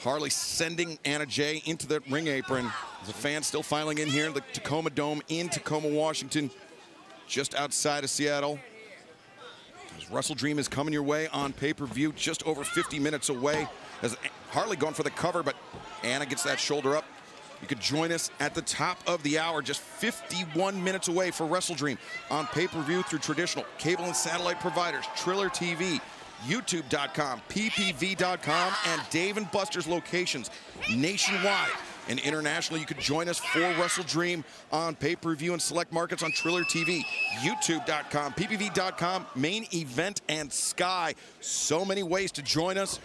Harley sending Anna Jay into the ring apron. The fans still filing in here, the Tacoma Dome in Tacoma, Washington, just outside of Seattle. As Wrestle Dream is coming your way on pay-per-view, just over 50 minutes away. As Harley going for the cover, but Anna gets that shoulder up. You could join us at the top of the hour, just 51 minutes away for Wrestle Dream on pay-per-view through traditional cable and satellite providers, Triller TV, YouTube.com, PPV.com, and Dave & Buster's locations nationwide and internationally. You could join us for Wrestle Dream on pay-per-view and select markets on Triller TV, YouTube.com, PPV.com, Main Event, and Sky. So many ways to join us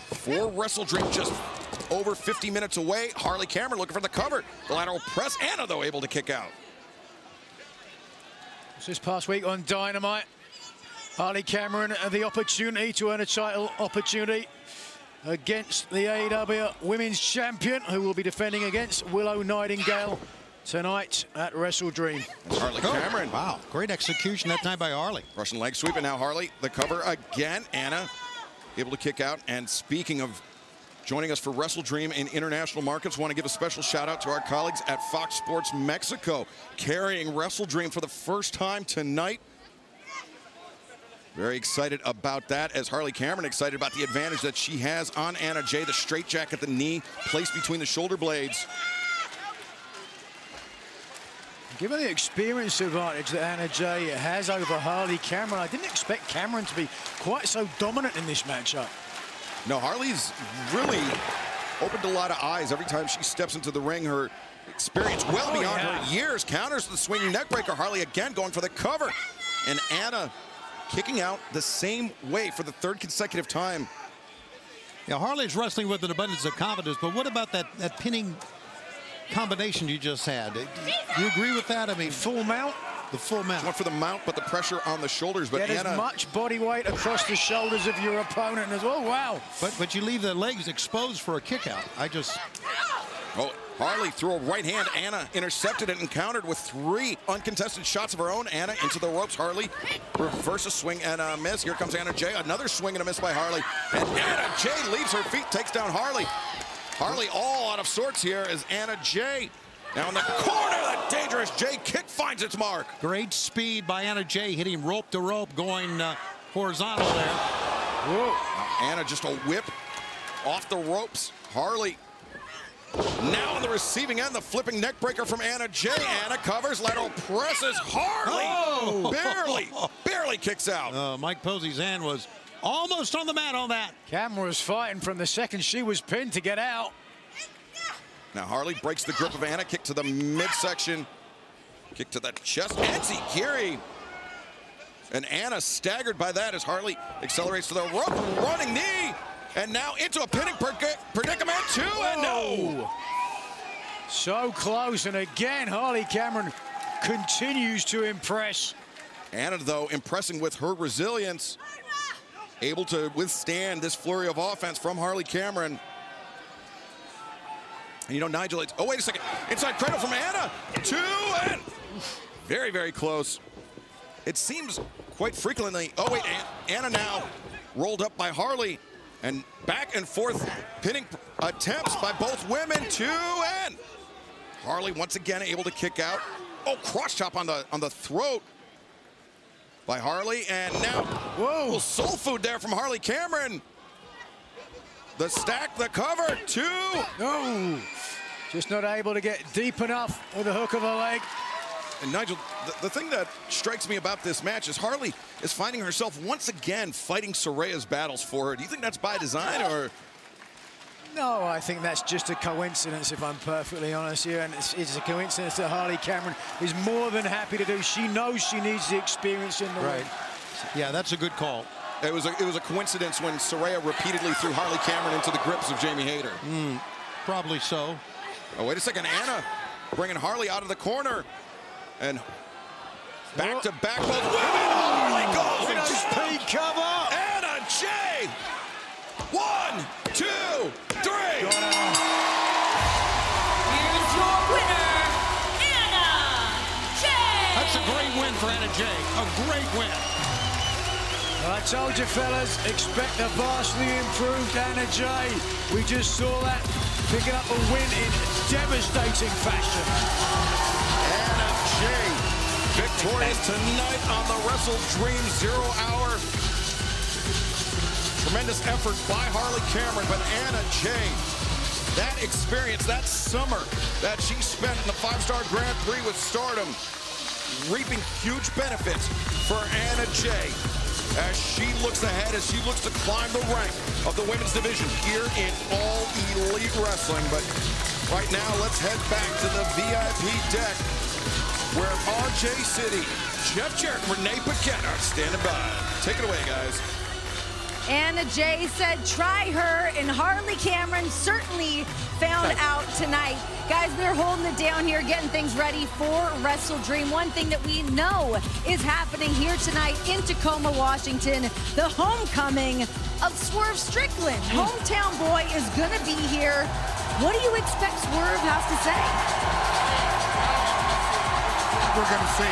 for Wrestle Dream, just over 50 minutes away. Harley Cameron looking for the cover. The lateral press. Anna, though, able to kick out. This past week on Dynamite, Harley Cameron the opportunity to earn a title opportunity against the AEW Women's Champion, who will be defending against Willow Nightingale tonight at Wrestle Dream. Harley Cameron. Wow, great execution that time by Harley. Russian leg sweep, and now Harley, the cover again. Anna able to kick out. And speaking of joining us for Wrestle Dream in international markets, want to give a special shout out to our colleagues at Fox Sports Mexico, carrying Wrestle Dream for the first time tonight. Very excited about that, as Harley Cameron excited about the advantage that she has on Anna Jay, the straight jack at the knee, placed between the shoulder blades. Given the experience advantage that Anna Jay has over Harley Cameron, I didn't expect Cameron to be quite so dominant in this matchup. No, Harley's really opened a lot of eyes every time she steps into the ring. Her experience well beyond her years. Counters the swinging neckbreaker. Harley again going for the cover. And Anna kicking out the same way for the third consecutive time. Yeah, Harley's wrestling with an abundance of confidence, but what about that pinning combination you just had? Do you agree with that? I mean, full mount? The full mount. Went for the mount, but the pressure on the shoulders. But Get Anna, as much body weight across the shoulders of your opponent as well. Wow. But you leave the legs exposed for a kick out. Oh, Harley threw a right hand. Anna intercepted it and countered with 3 uncontested shots of her own. Anna into the ropes. Harley reverse a swing and a miss. Here comes Anna Jay. Another swing and a miss by Harley. And Anna Jay leaves her feet, takes down Harley. Harley all out of sorts here as Anna Jay. Now in the corner, that dangerous Jay kick finds its mark. Great speed by Anna Jay, hitting rope to rope, going horizontal there. Whoa. Now Anna just a whip off the ropes. Harley now on the receiving end, the flipping neck breaker from Anna Jay. Anna covers, lateral presses. Harley barely kicks out. Mike Posey's hand was almost on the mat on that. Cameron was fighting from the second she was pinned to get out. Now Harley breaks the grip of Anna, kick to the midsection, kick to the chest, Enziguri. And Anna staggered by that as Harley accelerates to the rope, running knee, and now into a pinning predicament, 2 and no. So close, and again, Harley Cameron continues to impress. Anna, though, impressing with her resilience, able to withstand this flurry of offense from Harley Cameron. And you know, Nigel, oh, wait a second. Inside cradle from Anna. 2 and very, very close. It seems quite frequently. Oh, wait, Anna now rolled up by Harley. And back and forth pinning attempts by both women. 2 and Harley once again able to kick out. Oh, cross chop on the throat by Harley. And now, whoa, soul food there from Harley Cameron. The stack, the cover, 2. No, just not able to get deep enough with the hook of a leg. And Nigel, the thing that strikes me about this match is Harley is finding herself once again fighting Soraya's battles for her. Do you think that's by design, or? No, I think that's just a coincidence, if I'm perfectly honest here. And it's a coincidence that Harley Cameron is more than happy to do. She knows she needs the experience in the ring. Yeah, that's a good call. It was a coincidence when Saraya repeatedly threw Harley Cameron into the grips of Jamie Hayter. Probably so. Oh, wait a second. Anna bringing Harley out of the corner. And back to back both women. Harley goes and speed cover. Anna Jay. 1, 2, 3. Here's your winner, Anna Jay. That's a great win for Anna Jay. A great win. I told you, fellas, expect a vastly improved Anna Jay. We just saw that picking up a win in devastating fashion. Anna Jay, victorious tonight on the Wrestle Dream 0 Hour. Tremendous effort by Harley Cameron, but Anna Jay, that experience, that summer that she spent in the 5-star Grand Prix with Stardom, reaping huge benefits for Anna Jay as she looks ahead, as she looks to climb the rank of the women's division here in All Elite Wrestling. But right now, let's head back to the VIP deck where RJ City, Jeff Jarrett, Renee Paquette are standing by. Take it away, guys. Anna Jay said, try her, and Harley Cameron certainly found out tonight. Guys, we're holding it down here, getting things ready for Wrestle Dream. One thing that we know is happening here tonight in Tacoma, Washington, the homecoming of Swerve Strickland. Hometown boy is going to be here. What do you expect Swerve has to say? We're going to see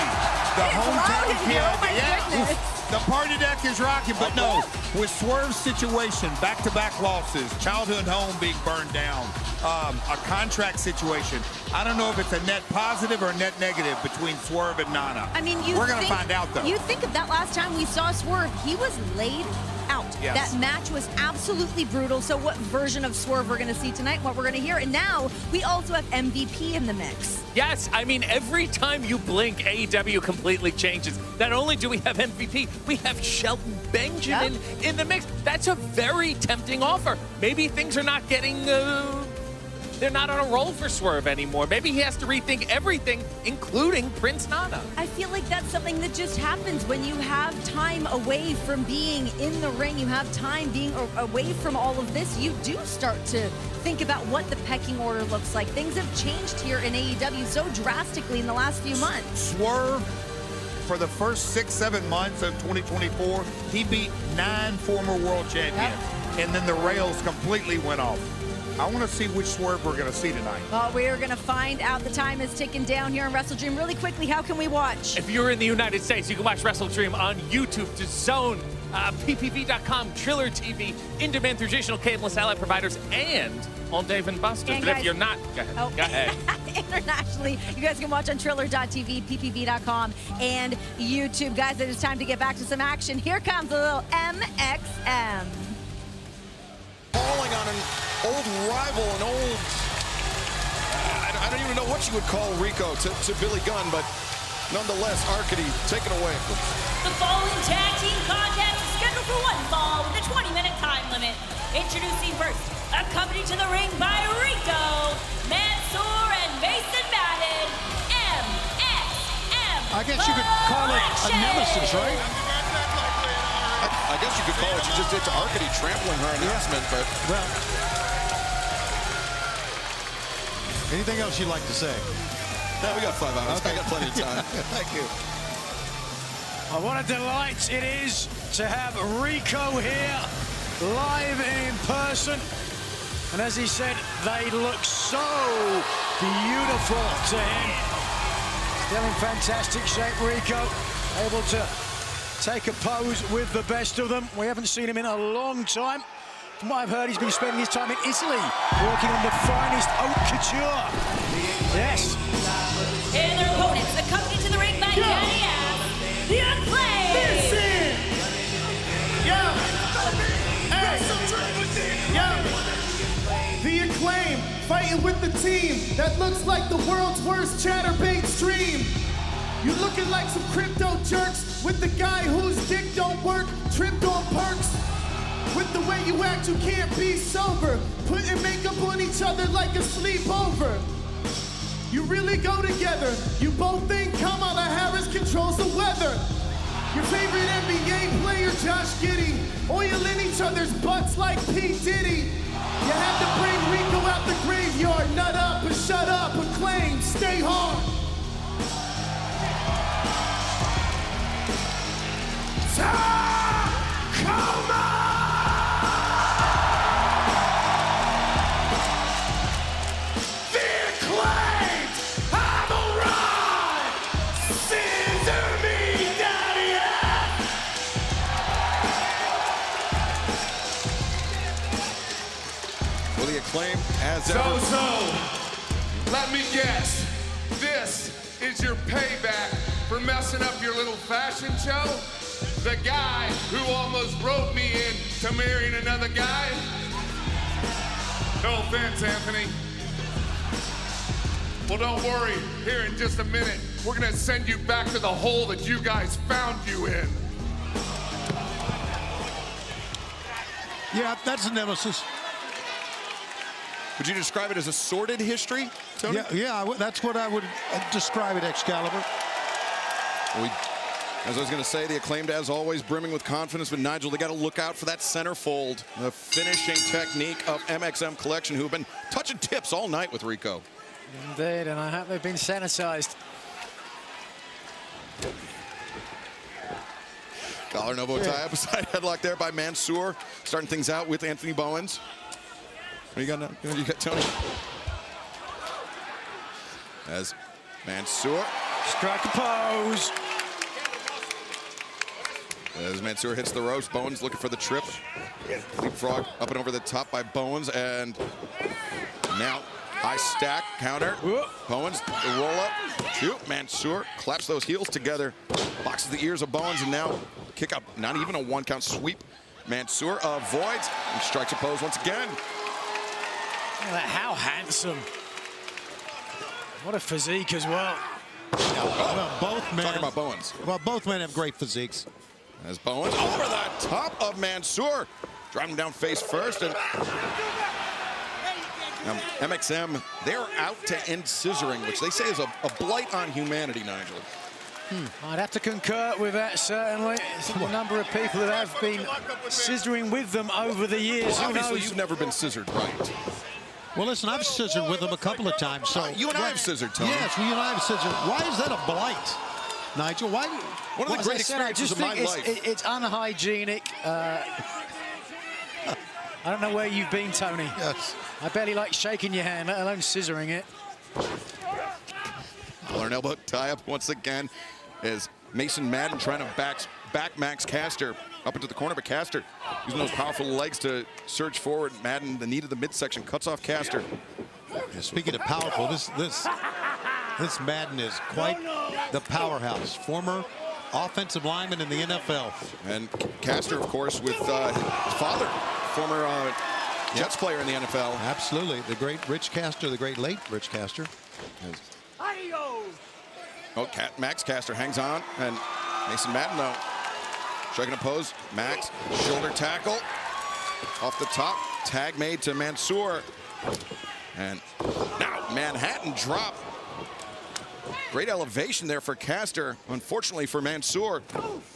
the hometown kid. Oh my goodness. The party deck is rocking, but no, with Swerve's situation, back-to-back losses, childhood home being burned down, a contract situation. I don't know if it's a net positive or a net negative between Swerve and Nana. I mean, we're going to find out, though. You think of that last time we saw Swerve, he was laid out. Yes. That match was absolutely brutal. So what version of Swerve we're going to see tonight, what we're going to hear. And now we also have MVP in the mix. Yes, I mean, every time you blink, AEW completely changes. Not only do we have MVP, we have Shelton Benjamin in the mix. That's a very tempting offer. Maybe things are not getting... they're not on a roll for Swerve anymore. Maybe he has to rethink everything, including Prince Nana. I feel like that's something that just happens when you have time away from being in the ring. You have time being away from all of this. You do start to think about what the pecking order looks like. Things have changed here in AEW so drastically in the last few months. Swerve, for the first 6-7 months of 2024, he beat 9 former world champions. And then the rails completely went off. I want to see which Swerve we're going to see tonight. Well, we are going to find out. The time is ticking down here on Wrestle Dream. Really quickly, how can we watch? If you're in the United States, you can watch Wrestle Dream on YouTube, DAZN, PPV.com, Triller TV, in-demand through traditional cable and satellite providers, and on Dave & Buster's. And but guys, if you're not, go ahead. Internationally, you guys can watch on Triller.tv, PPV.com, and YouTube. Guys, it is time to get back to some action. Here comes a little MxM. Falling on an old rival, an old... I don't even know what you would call Rico to Billy Gunn, but nonetheless, Arcady, take it away. The following tag team contest is scheduled for one fall with a 20-minute time limit. Introducing first, accompanied to the ring by Rico, Mansoor, and Mason Madden, MxM I guess you could call it a nemesis, right? I guess you could call it what you just did to Arcady, trampling her announcement, but... Well, anything else you'd like to say? No, we got 5 hours. Okay. I got plenty of time. Thank you. Oh, what a delight it is to have Rico here, live in person. And as he said, they look so beautiful to him. Still in fantastic shape, Rico. Able to take a pose with the best of them. We haven't seen him in a long time. From what I've heard, he's been spending his time in Italy, working on the finest haute couture. Yes. And their opponents, accompanied to the ring by Daddy Ass, the Acclaimed. Listen! Yo! Hey! Yo! The Acclaim fighting with the team that looks like the world's worst chatterbait stream. You looking like some crypto jerks with the guy whose dick don't work, tripped on perks. With the way you act, you can't be sober. Putting makeup on each other like a sleepover. You really go together. You both think Kamala Harris controls the weather. Your favorite NBA player, Josh Giddey, oiling each other's butts like P. Diddy. You had to bring Rico out the graveyard. Nut up and shut up. Acclaim, stay hard. Tacoma! Acclaim as ever. So, let me guess. This is your payback for messing up your little fashion show? The guy who almost roped me in to marrying another guy? No offense, Anthony. Well, don't worry. Here in just a minute, we're gonna send you back to the hole that you guys found you in. Yeah, that's a nemesis. Would you describe it as a sordid history, Tony? Yeah, that's what I would describe it, Excalibur. As I was going to say, the Acclaimed, as always, brimming with confidence. But Nigel, they got to look out for that center fold, the finishing technique of MxM Collection, who've been touching tips all night with Rico. Indeed, and I hope they've been sanitized. Collar and elbow tie up, a side headlock there by Mansoor, starting things out with Anthony Bowens. What you got now? You got Tony. As Mansoor. Strike a pose. As Mansoor hits the ropes, Bowens looking for the trip. Leapfrog up and over the top by Bowens, and now high stack counter. Bowens, the roll up. Shoot, Mansoor claps those heels together, boxes the ears of Bowens, and now kick up, not even a 1 count sweep. Mansoor avoids and strikes a pose once again. How handsome. What a physique as well. Well, both men. Talking about Bowens. Well, both men have great physiques. As Bowens over the top of Mansoor, driving him down face first, and now, MxM, they're out to end scissoring, which they say is a blight on humanity, Nigel. I'd have to concur with that, certainly. A number of people that have been scissoring with them over the years. Well, Who obviously, knows? you've never been scissored, right? Well, listen, I've scissored with them a couple of times. So you and I have scissored, Tony. Yes, you and I have scissored. Why is that a blight, Nigel? Why? One of the great experiences of my life. It's unhygienic. I don't know where you've been, Tony. Yes. I barely like shaking your hand, let alone scissoring it. Collar and elbow tie up once again as Mason Madden trying to back Max Caster up into the corner, but Caster using those powerful legs to surge forward. Madden, the knee to the midsection, cuts off Caster. Yeah, speaking of powerful, this Madden is quite the powerhouse. Former offensive lineman in the NFL. And Caster, of course, with his father, former Jets player in the NFL. Absolutely. The great Rich Caster, the great late Rich Caster. Oh, Max Caster hangs on, and Mason Madden, though, striking a pose. Max, shoulder tackle. Off the top, tag made to Mansoor. And now Manhattan drop. Great elevation there for Caster. Unfortunately for Mansoor,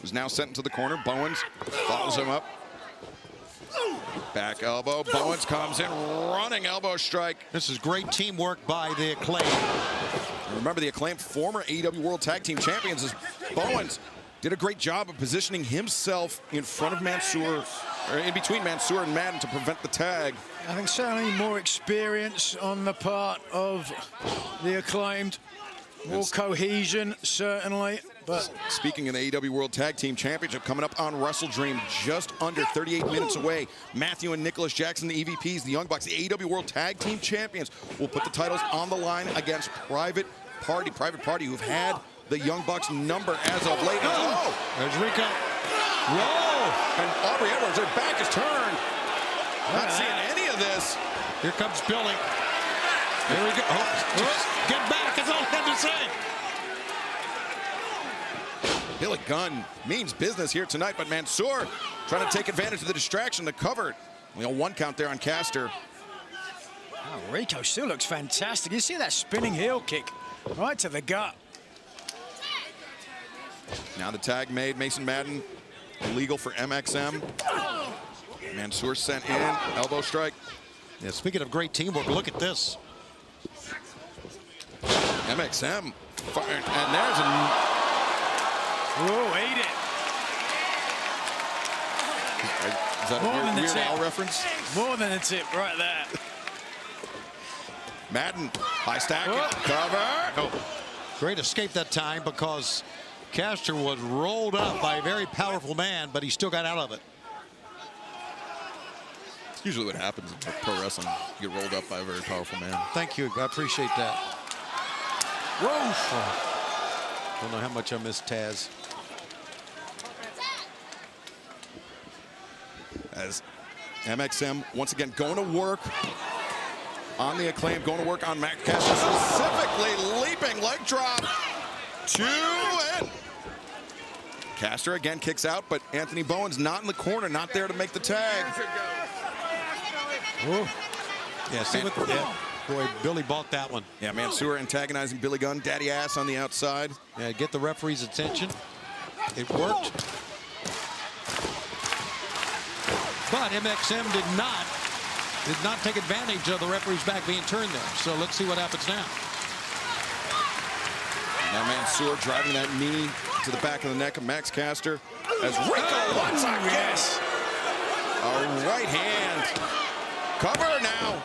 who's now sent into the corner. Bowens follows him up. Back elbow. Bowens comes in, running elbow strike. This is great teamwork by the Acclaimed. And remember, the Acclaimed former AEW World Tag Team Champions is Bowens. Did a great job of positioning himself in front of Mansoor, or in between Mansoor and Madden to prevent the tag. I think certainly more experience on the part of the Acclaimed. More cohesion, certainly. But speaking of the AEW World Tag Team Championship coming up on Wrestle Dream, just under 38 minutes away. Matthew and Nicholas Jackson, the EVPs, the Young Bucks, the AEW World Tag Team Champions, will put the titles on the line against Private Party, who've had the Young Bucks number as of late. Oh, there's Rico. Whoa! And Aubrey Edwards, her back is turned. Not seeing any of this. Here comes Billy. Here we go. Oh, get back, that's all I have to say. Billy Gunn means business here tonight, but Mansoor trying to take advantage of the distraction to cover it. Only a 1 count there on Caster. Oh, Rico still looks fantastic. You see that spinning heel kick right to the gut. Now the tag made. Mason Madden illegal for MxM. Mansoor sent in. Elbow strike. Yeah, speaking of great teamwork, look at this. MxM. And there's a... Whoa, ate it. Is that a Weird Al reference? More than a tip right there. Madden, high stack, cover. Oh, great escape that time because Caster was rolled up by a very powerful man, but he still got out of it. It's usually what happens in pro wrestling. You get rolled up by a very powerful man. Thank you. I appreciate that. Whoa. Oh, don't know how much I miss Taz. As MxM once again going to work on the Acclaim, going to work on Max Caster, specifically leaping leg drop. 2 and Caster again kicks out, but Anthony Bowens not in the corner, not there to make the tag. Ooh. Yeah, see what? Yeah. Boy, Billy bought that one. Yeah, Mansoor antagonizing Billy Gunn, daddy ass on the outside. Yeah, get the referee's attention. It worked. But MxM did not take advantage of the referee's back being turned there. So let's see what happens now. Now Mansoor driving that knee to the back of the neck of Max Caster as Rico once again. A right hand. Cover now.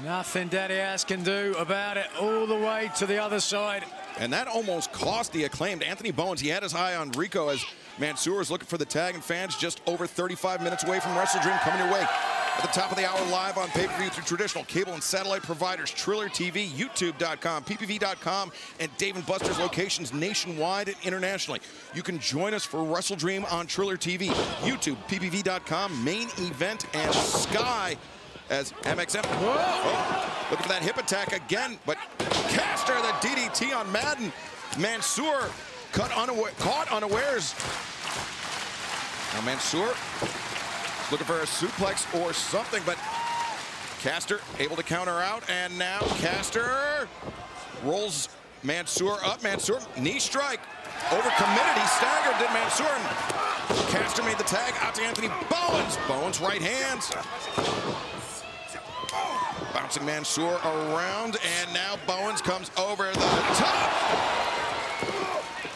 Nothing Daddy Ass can do about it, all the way to the other side. And that almost cost the Acclaimed. Anthony Bowens, he had his eye on Rico as Mansoor is looking for the tag, and fans just over 35 minutes away from Wrestle Dream coming your way. At the top of the hour, live on pay-per-view through traditional cable and satellite providers, Triller TV, YouTube.com, PPV.com, and Dave & Buster's locations nationwide and internationally. You can join us for Wrestle Dream on Triller TV, YouTube, PPV.com, main event, and Sky as MxM. Looking for that hip attack again, but Caster, the DDT on Madden. Mansoor caught unawares. Now Mansoor looking for a suplex or something, but Caster able to counter out, and now Caster rolls Mansoor up. Mansoor, knee strike, overcommitted. He staggered, did Mansoor, and Caster made the tag out to Anthony Bowens. Bowens right hands. Bouncing Mansoor around, and now Bowens comes over the top.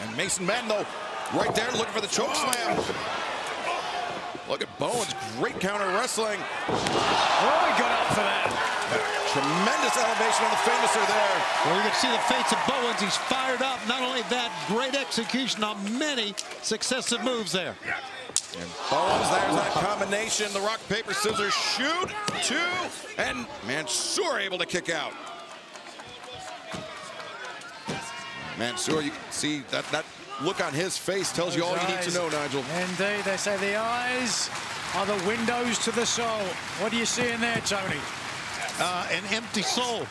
And Mason Madden, though, right there looking for the choke slam. Look at Bowens, great counter wrestling. Oh, he got up for that. Tremendous elevation on the Famouser there. Well, you can see the face of Bowens. He's fired up. Not only that, great execution on many successive moves there. And Bowens, there's that combination. The rock, paper, scissors, shoot, two, and Mansoor able to kick out. Mansoor, you can see that look on his face tells you all you need to know, Nigel. Indeed, they say the eyes are the windows to the soul. What do you see in there, Tony? An empty soul.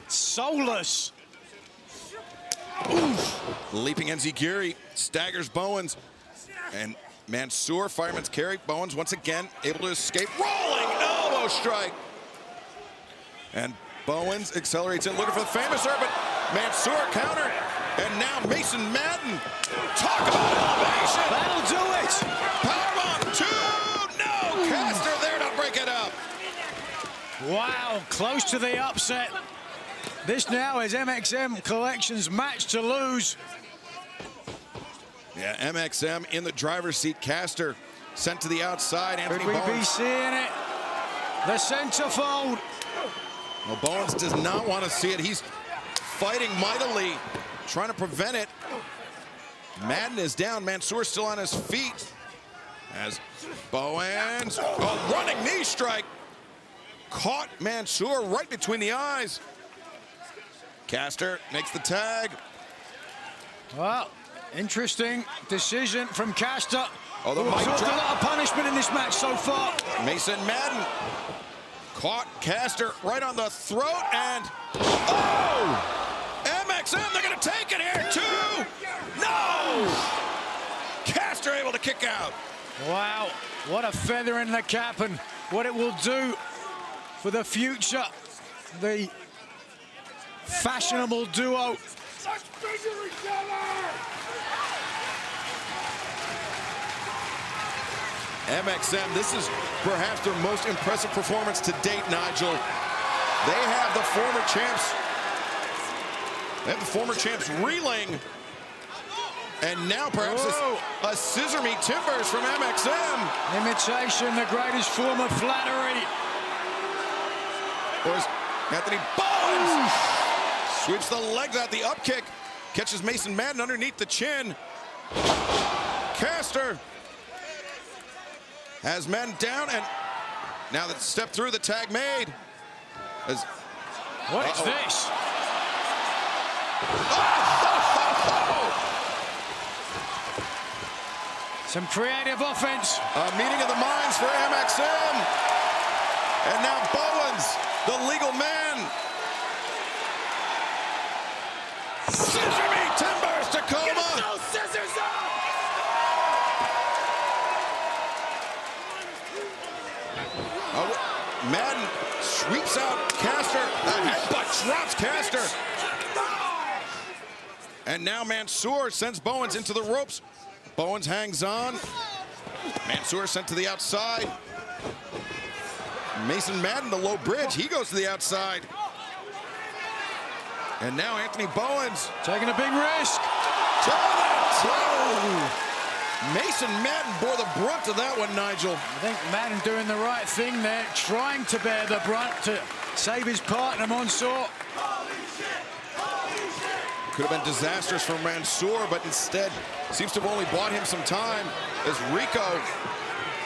Soulless. Oof. Leaping Enziguri staggers Bowens. And Mansoor, fireman's carry. Bowens once again able to escape. Rolling elbow strike. And Bowens accelerates it, looking for the Famouser, but Mansoor counter. And now Mason Madden. Talk about elevation. That'll do it. Powerbomb, two. No, Caster there to break it up. Wow, close to the upset. This now is MxM Collection's match to lose. Yeah, MxM in the driver's seat. Caster sent to the outside. Anthony Could we Bowens. be seeing it? The centerfold. Well, Bowens does not want to see it. He's fighting mightily, trying to prevent it. Madden is down. Mansoor still on his feet. As Bowens, a running knee strike. Caught Mansoor right between the eyes. Caster makes the tag. Well, interesting decision from Caster. Oh, the who mic absorbed a drop. lot of punishment in this match so far. Mason Madden caught Caster right on the throat, and oh! MxM, they're gonna take it here too! No! Caster able to kick out. Wow, what a feather in the cap, and what it will do for the future. The fashionable duo. MxM, this is perhaps their most impressive performance to date, Nigel. They have the former champs. They have the former champs reeling. And now perhaps a scissor me timbers from MxM. Imitation, the greatest form of flattery. Or is Anthony Bowens sweeps the legs out, the up kick, catches Mason Madden underneath the chin. Caster has Madden down, and now that step through, the tag made. What is this? Some creative offense. A meeting of the minds for MxM. And now Bowens, the legal man. Scissor me timbers, Tacoma. Get those scissors up! Madden sweeps out Caster. A headbutt drops Caster. And now Mansoor sends Bowens into the ropes. Bowens hangs on. Mansoor sent to the outside. Mason Madden, the low bridge, he goes to the outside. And now Anthony Bowens. Taking a big risk. Mason Madden bore the brunt of that one, Nigel. I think Madden doing the right thing there, trying to bear the brunt to save his partner, Mansoor. Could have been disastrous for Mansoor, but instead seems to have only bought him some time as Rico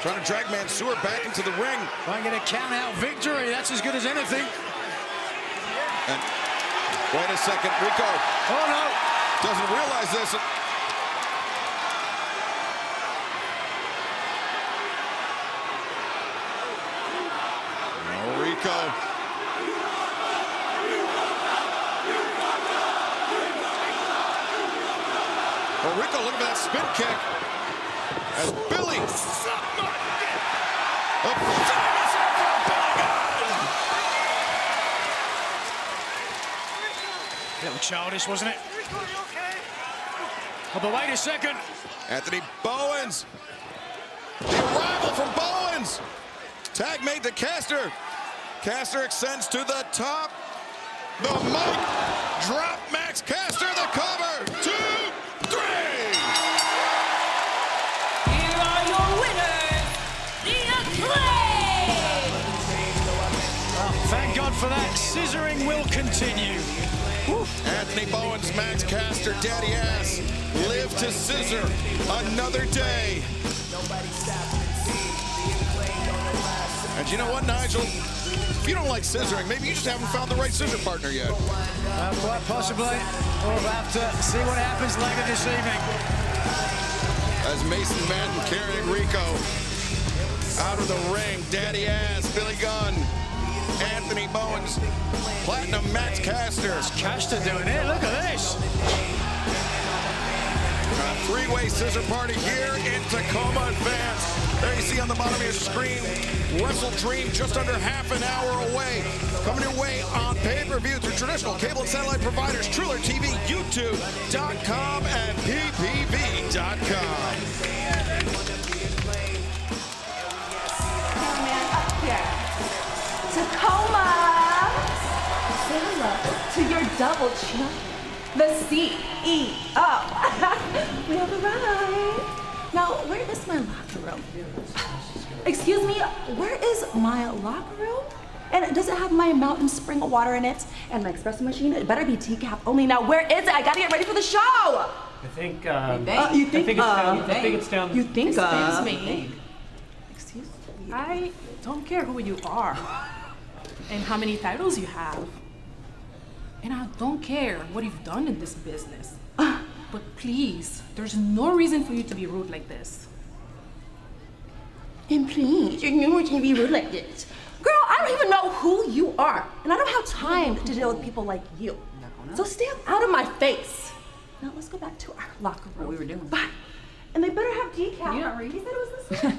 trying to drag Mansoor back into the ring. Trying to get a count-out victory. That's as good as anything. And wait a second, Rico. Oh, no. Doesn't realize this. No, Rico. Well, Rico looking for that spin kick as Billy. A little childish, wasn't it? Oh, but wait a second. Anthony Bowens. The arrival from Bowens. Tag made to Caster. Caster extends to the top. The mic drop. Max Caster, the cover. 2, 3. Here are your winners, the Acclaimed! Oh, thank God for that. Scissoring will continue. Anthony Bowens, Max Caster, Daddy Ass, live to scissor another day. And you know what, Nigel? If you don't like scissoring, maybe you just haven't found the right scissor partner yet. Quite possibly. We'll have to see what happens later this evening. As Mason Madden carrying Rico out of the ring. Daddy Ass, Billy Gunn, Anthony Bowens, Platinum Max Caster. Caster doing it. Look at this. A three-way scissor party here in Tacoma, advance. There you see on the bottom of your screen, Wrestle Dream just under half an hour away. Coming your way on pay-per-view through traditional cable and satellite providers, Triller TV, YouTube.com, and PPV.com. Tacoma! Say hello to your double champ, the CEO. We have arrived. Now, where is my locker room? Excuse me, where is my locker room? And does it have my mountain spring of water in it? And my espresso machine? It better be decaf only. Now, where is it? I gotta get ready for the show! I think, you think it's down. You think, Excuse me? Excuse me. I don't care who you are and how many titles you have. And I don't care what you've done in this business. But please, there's no reason for you to be rude like this. And please, you're not going to be rude like this. Girl, I don't even know who you are. And I don't have time to deal with people like you. So stay out of my face. Now let's go back to our locker room. What we were doing. Bye. And they better have decaf. You not read? He said it was this way.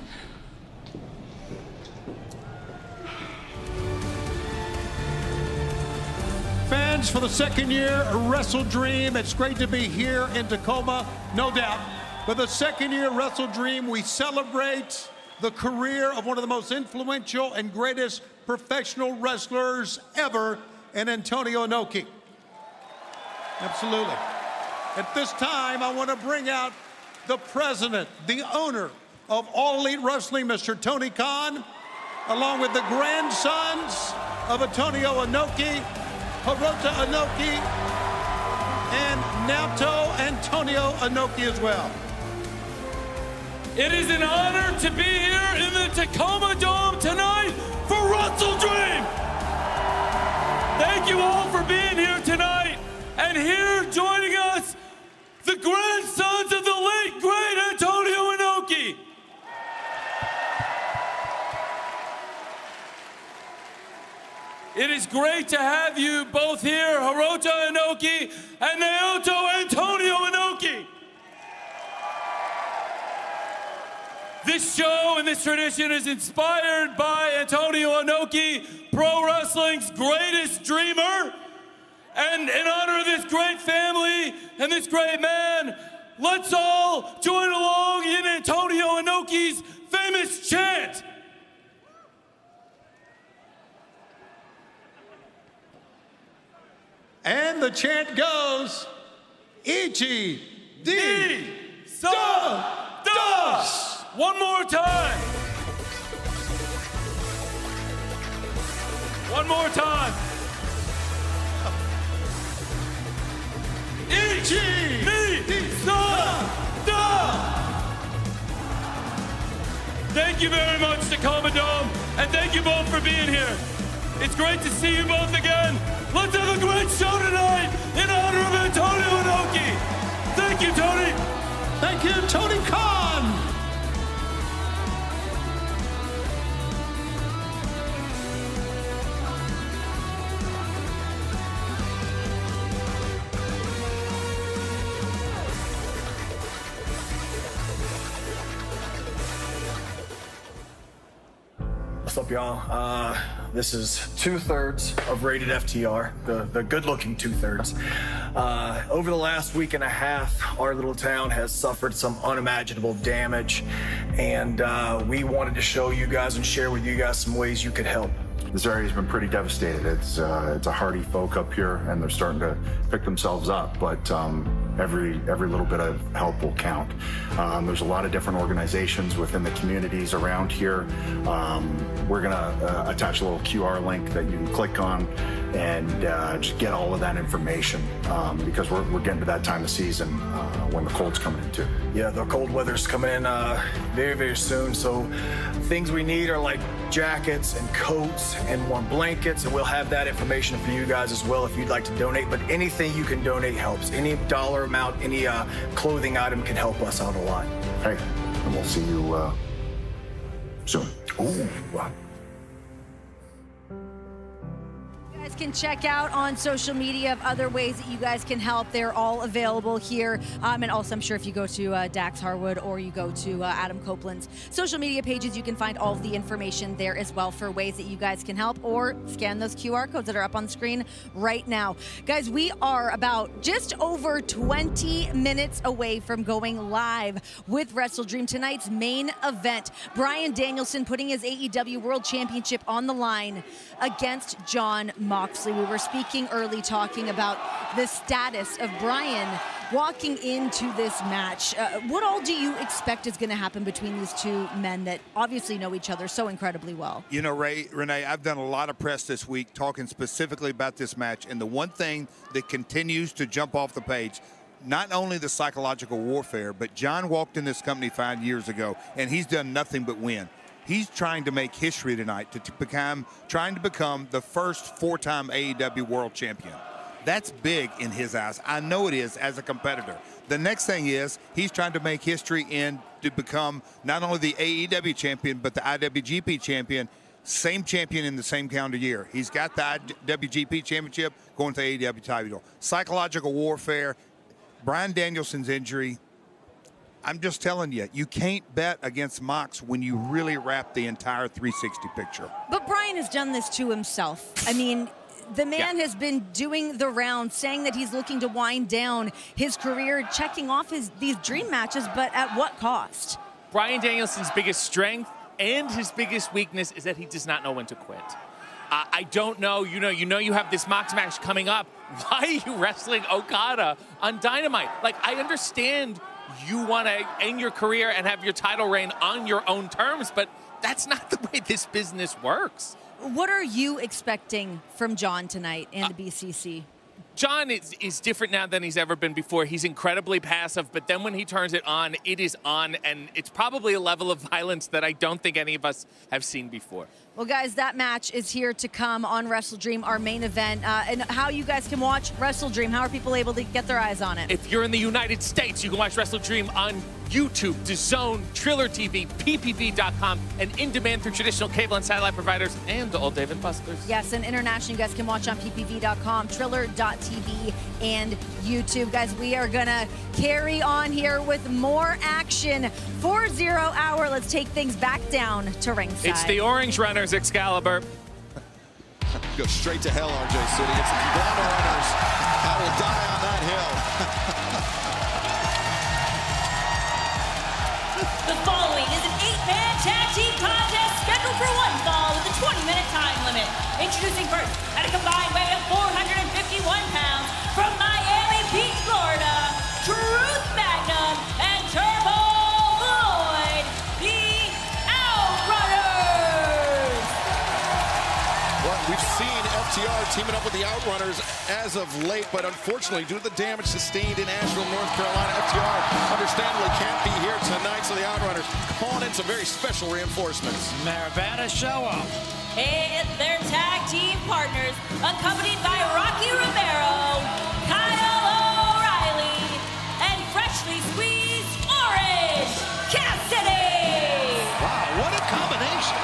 Fans, for the second year, Wrestle Dream. It's great to be here in Tacoma, no doubt. For the second year, Wrestle Dream, we celebrate the career of one of the most influential and greatest professional wrestlers ever in Antonio Inoki. Absolutely. At this time, I want to bring out the president, the owner of All Elite Wrestling, Mr. Tony Khan, along with the grandsons of Antonio Inoki, Hirota Inoki, and Naoto Antonio Inoki as well. It is an honor to be here in the Tacoma Dome tonight for Wrestle Dream. Thank you all for being here tonight. And here joining us, the grandsons of the late, great Antonio Inoki. It is great to have you both here, Hirota Inoki and Naoto Antonio Inoki. This show and this tradition is inspired by Antonio Inoki, pro wrestling's greatest dreamer, And in honor of this great family and this great man, let's all join along in Antonio Inoki's famous chant. And the chant goes, Ichi D Stardust. One more time. One more time. Ichi D Stardust. Thank you very much, Tacoma Dome, and thank you both for being here. It's great to see you both again. Let's have a great show tonight in honor of Antonio Inoki. Thank you, Tony. Thank you, Tony Khan. What's up, y'all? This is 2/3 of Rated FTR, the good-looking 2/3. Over the last week and a half, our little town has suffered some unimaginable damage, and we wanted to show you guys and share with you guys some ways you could help. This area's been pretty devastated. It's a hardy folk up here, and they're starting to pick themselves up. But every little bit of help will count. There's a lot of different organizations within the communities around here. We're gonna attach a little QR link that you can click on and just get all of that information because we're getting to that time of season when the cold's coming in too. Yeah, the cold weather's coming in very, very soon. So things we need are like jackets and coats and warm blankets, and we'll have that information for you guys as well if you'd like to donate. But anything you can donate helps. Any dollar amount, any clothing item can help us out a lot. Hey, and we'll see you soon. Ooh. You guys can check out on social media of other ways that you guys can help. They're all available here. And also, I'm sure if you go to Dax Harwood or you go to Adam Copeland's social media pages, you can find all of the information there as well for ways that you guys can help, or scan those QR codes that are up on the screen right now. Guys, we are about just over 20 minutes away from going live with Wrestle Dream, tonight's main event. Bryan Danielson putting his AEW World Championship on the line against Jon Moxley. We were speaking early, talking about the status of Bryan walking into this match. What all do you expect is going to happen between these two men that obviously know each other so incredibly well? You know, Renee, I've done a lot of press this week talking specifically about this match, and the one thing that continues to jump off the page, not only the psychological warfare, but Jon walked in this company 5 years ago, and he's done nothing but win. He's trying to make history tonight, trying to become the first 4-time AEW World Champion. That's big in his eyes. I know it is as a competitor. The next thing is he's trying to make history to become not only the AEW champion, but the IWGP champion, same champion in the same calendar year. He's got the IWGP championship going to the AEW title. Psychological warfare, Bryan Danielson's injury. I'm just telling you, you can't bet against Mox when you really wrap the entire 360 picture. But Bryan has done this to himself. I mean, the man has been doing the rounds, saying that he's looking to wind down his career, checking off these dream matches, but at what cost? Bryan Danielson's biggest strength and his biggest weakness is that he does not know when to quit. I don't know, you know you have this Mox match coming up. Why are you wrestling Okada on Dynamite? Like, I understand you want to end your career and have your title reign on your own terms, but that's not the way this business works. What are you expecting from Jon tonight in the BCC? Jon is different now than he's ever been before. He's incredibly passive, but then when he turns it on, it is on, and it's probably a level of violence that I don't think any of us have seen before. Well, guys, that match is here to come on Wrestle Dream, our main event. And how you guys can watch Wrestle Dream, how are people able to get their eyes on it? If you're in the United States, you can watch Wrestle Dream on YouTube, DAZN, Triller TV, PPV.com, and in-demand through traditional cable and satellite providers and all Dave & Buster's. Yes, and international, you guys can watch on PPV.com, Triller.tv, and YouTube. Guys, we are going to carry on here with more action for 0 Hour. Let's take things back down to ringside. It's the Orange Runners, Excalibur. go straight to hell, RJ City. It's the Conglomerate Runners. I will die on that hill. The following is an 8-man tag team contest scheduled for one fall with a 20-minute time limit. Introducing first, at a combined weight of 451 pounds, from Miami Beach, Florida, Truth Magnum and Turbo Lloyd, the Outrunners. Well, we've seen FTR teaming up with the Outrunners as of late, but unfortunately, due to the damage sustained in Asheville, North Carolina, FTR understandably can't be here tonight, so the Outrunners calling in some very special reinforcements. They're about to show up. And their tag team partners, accompanied by Rocky Romero, Kyle O'Reilly, and freshly squeezed Orange Cassidy. Wow, what a combination.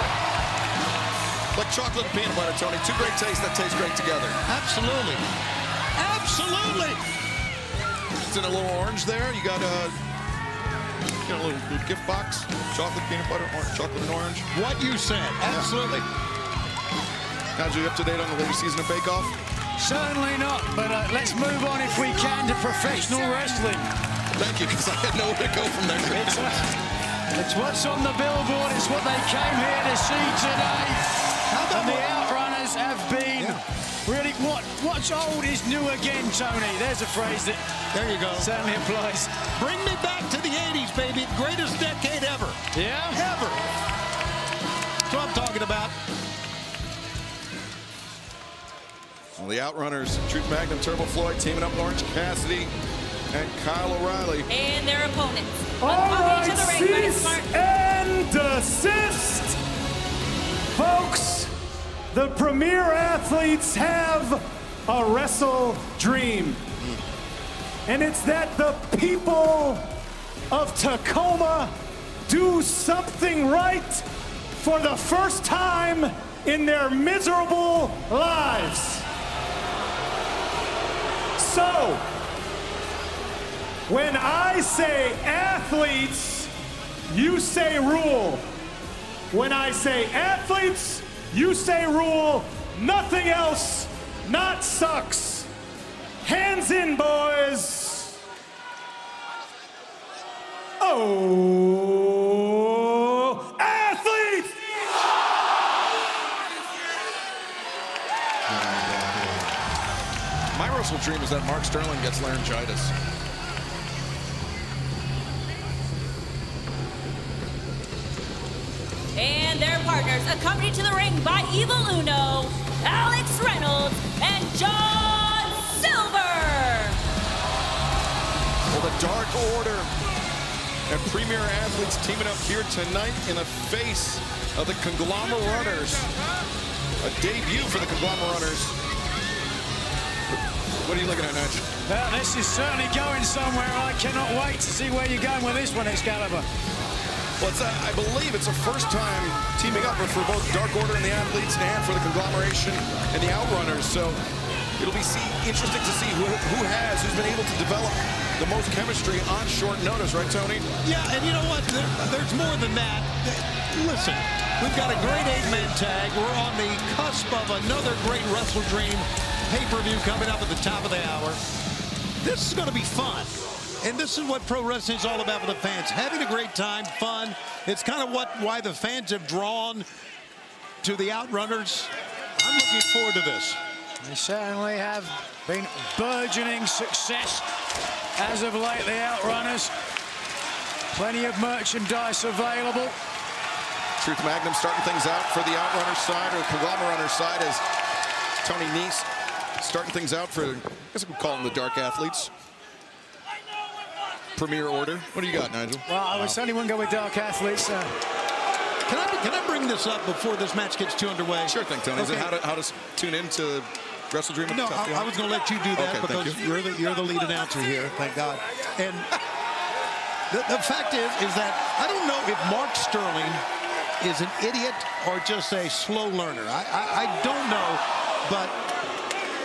Like chocolate and peanut butter, Tony. Two great tastes that taste great together. Absolutely. Absolutely. It's in a little orange there. You got a little gift box. Chocolate, peanut butter, chocolate and orange. What you said. Absolutely. How's you up to date on the latest season of Bake Off? Certainly not, but let's move on if we can to professional wrestling. Thank you, because I had nowhere to go from there. It's what's on the billboard. It's what they came here to see today. And the Outrunners have been really, what's old is new again, Tony. There's a phrase that there you go. Certainly applies. Bring me back to the 80s, baby. Greatest decade ever. Yeah? Ever. That's what I'm talking about. Well, the Outrunners, Truth Magnum, Turbo Floyd, teaming up with Orange Cassidy and Kyle O'Reilly. And their opponents. All right, to the ring by cease and desist. Folks, the premier athletes have a Wrestle Dream. And it's that the people of Tacoma do something right for the first time in their miserable lives. So, when I say athletes, you say rule. When I say athletes, you say rule. Nothing else, not sucks. Hands in, boys. Oh, athletes! My Wrestle Dream is that Mark Sterling gets laryngitis. And their partners, accompanied to the ring by Evil Uno, Alex Reynolds, and John Silver. Well, the Dark Order and Premier Athletes teaming up here tonight in the face of the Conglomerate Runners. A debut for the Conglomerate Runners. What are you looking at, Nigel? Well, this is certainly going somewhere. I cannot wait to see where you're going with this one, Excalibur. Well, I believe it's a first time teaming up for both Dark Order and the Athletes and for the Conglomeration and the Outrunners. So it'll be interesting to see who's been able to develop the most chemistry on short notice, right, Tony? Yeah, and you know what? There's more than that. Listen, we've got a great 8-man tag. We're on the cusp of another great Wrestle Dream pay-per-view coming up at the top of the hour. This is going to be fun. And this is what pro wrestling is all about for the fans. Having a great time, fun. It's kind of why the fans have drawn to the Outrunners. I'm looking forward to this. They certainly have been burgeoning success as of late, the Outrunners. Plenty of merchandise available. Truth Magnum starting things out for the Outrunners side, or the Conglomerate Runners side, as Tony Nese starting things out for, I guess we call them the Dark Athletes. Premier Order. What do you got, Nigel? Well, I would certainly wouldn't go with Dark Athletes. Can I bring this up before this match gets too underway? Sure thing, Tony. Okay. Is it how to tune in to Wrestle Dream? No, I was going to let you do that, okay, because you're the lead announcer here, thank God. And the fact is that I don't know if Mark Sterling is an idiot or just a slow learner. I don't know, but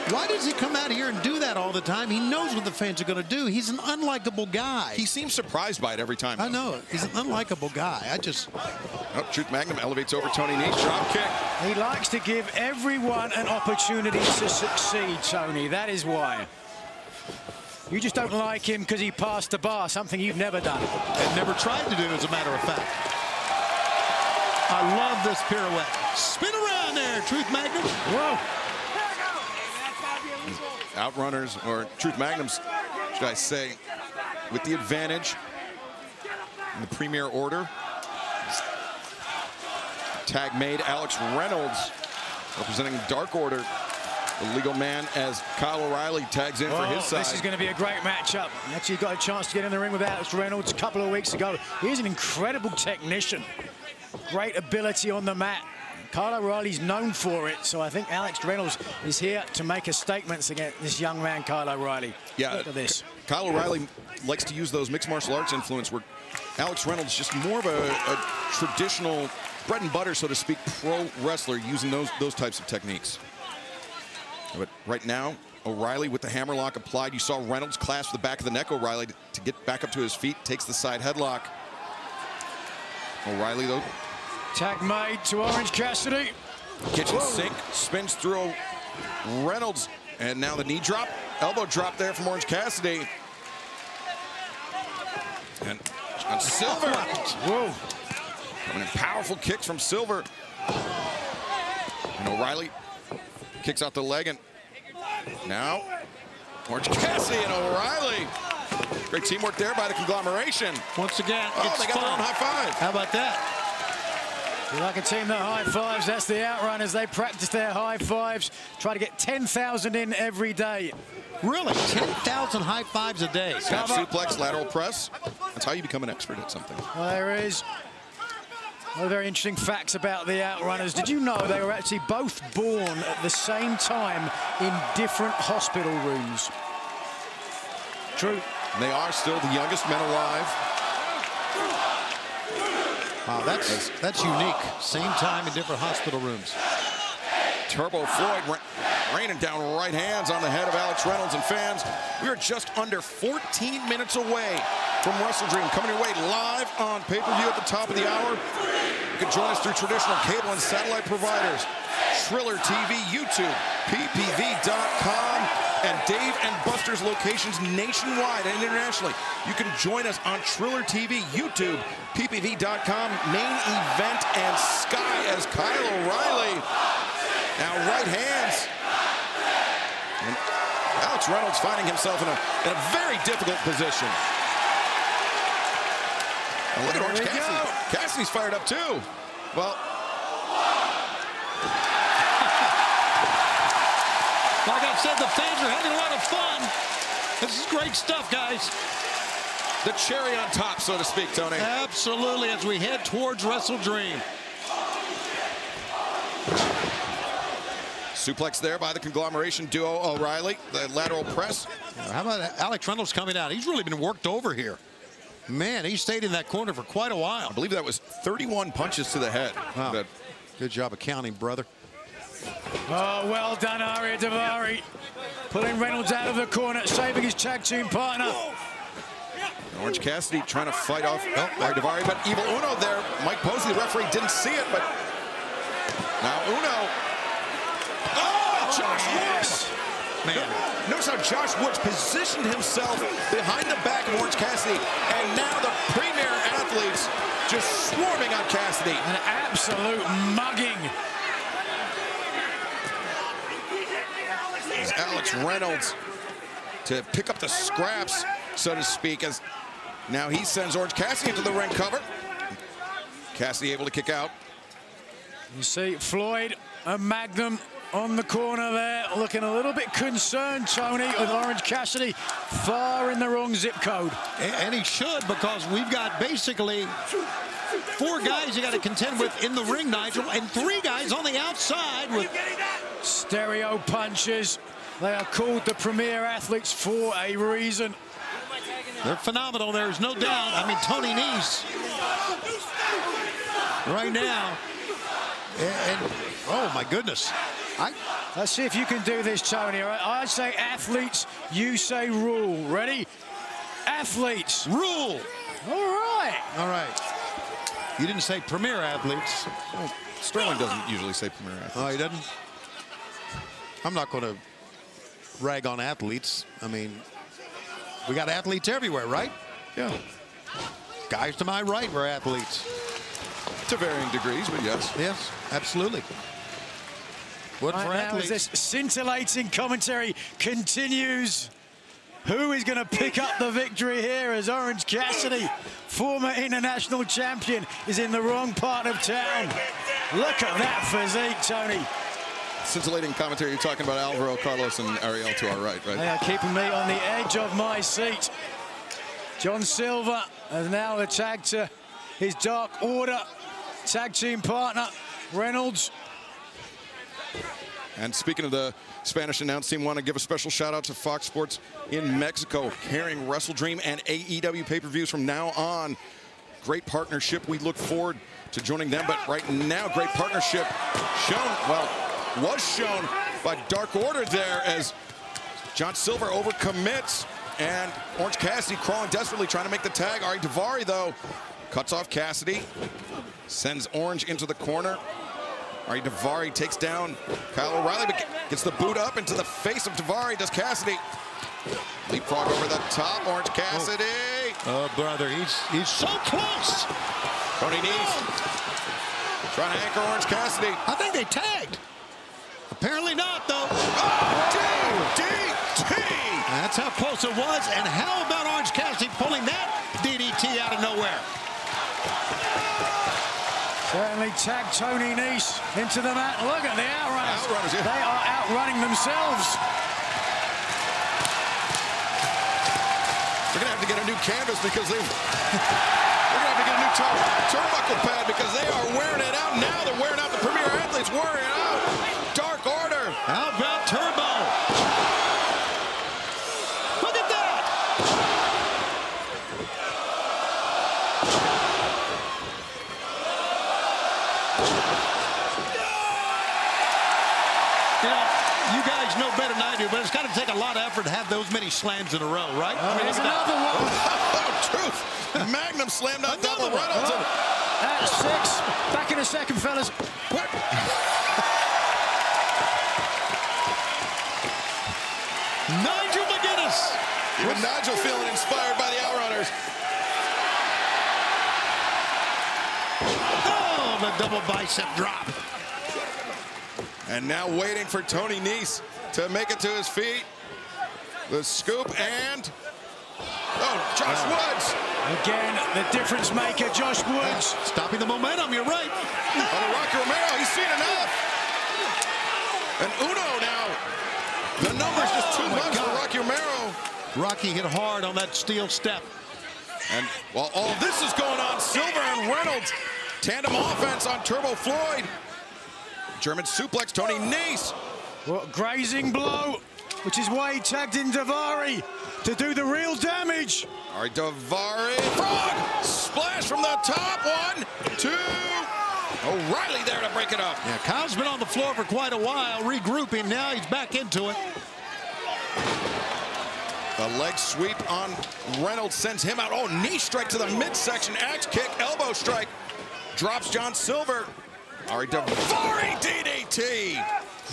Why does he come out here and do that all the time? He knows what the fans are going to do. He's an unlikable guy. He seems surprised by it every time. I know. He's an unlikable guy. Oh, Truth Magnum elevates over Tony Nese. Drop kick. He likes to give everyone an opportunity to succeed, Tony. That is why. You just don't like him because he passed the bar, something you've never done. And never tried to do, as a matter of fact. I love this pirouette. Spin around there, Truth Magnum. Whoa. Outrunners, or Truth Magnums, should I say, with the advantage in the premier order. Tag made. Alex Reynolds representing Dark Order, the legal man, as Kyle O'Reilly tags in for his side. This is going to be a great matchup. Actually got a chance to get in the ring with Alex Reynolds a couple of weeks ago. He's an incredible technician. Great ability on the mat. Kyle O'Reilly's known for it, so I think Alex Reynolds is here to make a statement against this young man, Kyle O'Reilly. Yeah, look at this. Kyle O'Reilly likes to use those mixed martial arts influence, where Alex Reynolds is just more of a traditional bread and butter, so to speak, pro wrestler using those types of techniques. But right now, O'Reilly with the hammerlock applied. You saw Reynolds clasp the back of the neck. O'Reilly to get back up to his feet, takes the side headlock. O'Reilly, though. Tag made to Orange Cassidy. Kitchen sink, spins through Reynolds, and now the knee drop, elbow drop there from Orange Cassidy. And on Silver. Whoa. Coming in powerful kicks from Silver. And O'Reilly kicks out the leg, and now Orange Cassidy and O'Reilly. Great teamwork there by the conglomeration. Once again, they got their own high five. How about that? You like a team that high fives, that's the Outrunners. They practice their high fives, try to get 10,000 in every day. Really? 10,000 high fives a day. Snap suplex, lateral press. That's how you become an expert at something. Well, there is very interesting facts about the Outrunners. Did you know they were actually both born at the same time in different hospital rooms? True. They are still the youngest men alive. Wow, that's unique. Same time in different hospital rooms. Turbo Floyd raining down right hands on the head of Alex Reynolds, and fans, we are just under 14 minutes away from Wrestle Dream, coming your way live on pay-per-view at the top of the hour. You can join us through traditional cable and satellite providers, Triller TV, YouTube, ppv.com, and Dave and Buster's locations nationwide and internationally. You can join us on Triller TV, YouTube, ppv.com, main event, and Sky as Kyle O'Reilly. Now right hands. And Alex Reynolds finding himself in a very difficult position. Now look at Orange Cassidy. Cassidy's fired up too. Well, like I said, the fans are having a lot of fun. This is great stuff, guys. The cherry on top, so to speak, Tony. Absolutely, as we head towards Wrestle Dream. Suplex there by the conglomeration duo O'Reilly. The lateral press. How about Alex Reynolds coming out? He's really been worked over here. Man, he stayed in that corner for quite a while. I believe that was 31 punches to the head. Wow. Good job of counting, brother. Oh, well done, Aria Davari. Pulling Reynolds out of the corner, saving his tag team partner. Orange Cassidy trying to fight off Davari, but Evil Uno there. Mike Posey, the referee, didn't see it, but now Uno. Oh, Josh Woods! Man, notice how Josh Woods positioned himself behind the back of Orange Cassidy, and now the premier athletes just swarming on Cassidy. An absolute mugging. As Alex Reynolds to pick up the scraps, so to speak, as now he sends Orange Cassidy into the ring cover. Cassidy able to kick out. You see Floyd and Magnum on the corner there, looking a little bit concerned, Tony, with Orange Cassidy far in the wrong zip code. And he should, because we've got basically 4 guys you got to contend with in the ring, Nigel, and 3 guys on the outside with stereo punches. They are called the premier athletes for a reason. They're phenomenal, there's no doubt. I mean, Tony Nese right now. And oh, my goodness. Let's see if you can do this, Tony. All right? I say athletes, you say rule. Ready? Athletes. Rule. All right. All right. You didn't say premier athletes. Well, Sterling doesn't usually say premier athletes. Oh, he doesn't? I'm not going to rag on athletes. I mean, we got athletes everywhere, right? Yeah. Guys to my right were athletes. To varying degrees, but yes. Yes, absolutely. What for Now, athletes? as this scintillating commentary continues, who is going to pick up the victory here as Orange Cassidy, former international champion, is in the wrong part of town? Look at that physique, Tony. Scintillating commentary, you're talking about Alvaro, Carlos, and Ariel to our right, right? They are keeping me on the edge of my seat. John Silver has now the tag to his Dark Order tag team partner, Reynolds. And speaking of the Spanish announce team, want to give a special shout out to Fox Sports in Mexico, carrying Wrestle Dream and AEW pay-per-views from now on. Great partnership. We look forward to joining them, but right now, great partnership was shown by Dark Order there as John Silver overcommits and Orange Cassidy crawling desperately trying to make the tag. Ari Daivari, though, cuts off Cassidy, sends Orange into the corner. Ari Daivari takes down Kyle O'Reilly, but gets the boot up into the face of Daivari. Does Cassidy. Leapfrog over the top. Orange Cassidy. Oh, brother, he's so close. Tony Nese trying to anchor Orange Cassidy. I think they tagged. Apparently not, though. Oh, DDT! That's how close it was. And how about Orange Cassidy pulling that DDT out of nowhere? Certainly tagged Tony Nese into the mat. Look at the outrunners. Yeah. They are outrunning themselves. They're going to have to get a new canvas because they're going to have to get a new turnbuckle pad because they are wearing it out. Now they're wearing out the Premier Athletes, wearing it out. Dark Order. How about Turbo? Look at that. You know, you guys know better than I do, but it's got to take a lot of effort to have those many slams in a row, right? There's another one. Truth. Magnum slammed out double Reynolds. That's 6. Back in a second, fellas. Nigel McGuinness. Even Nigel feeling inspired by the Outrunners. Oh, the double bicep drop. And now waiting for Tony Nese to make it to his feet. The scoop and... Oh, Josh Woods. Again, the difference maker, Josh Woods. Stopping the momentum, you're right. Oh, Rocky Romero, he's seen enough. And Uno now. The number's just too much for Rocky Romero. Rocky hit hard on that steel step. And while all this is going on, Silver and Reynolds. Tandem offense on Turbo Floyd. German suplex, Tony Nese. Well, grazing blow, which is why he tagged in Daivari to do the real damage. All right, Daivari. Frog! Splash from the top. 1, 2. O'Reilly there to break it up. Yeah, Kyle's been on the floor for quite a while, regrouping. Now he's back into it. The leg sweep on Reynolds sends him out. Oh, knee strike to the midsection. Axe kick, elbow strike. Drops John Silver. All right, Daivari DDT.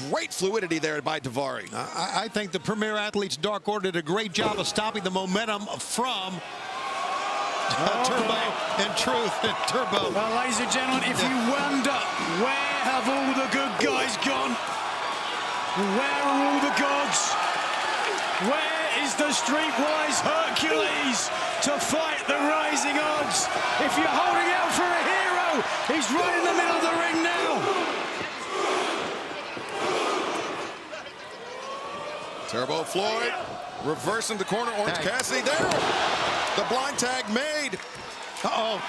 Great fluidity there by Daivari. I think the Premier Athletes Dark Order did a great job of stopping the momentum from Turbo and Truth and Turbo. Well, ladies and gentlemen, if you wonder where have all the good guys gone, where are all the gods? Where is the streetwise Hercules to fight the rising odds? If you're holding out for a hero, he's right in the middle of the ring now. Turbo Floyd reversing the corner. Orange Cassidy there. The blind tag made. Uh-oh.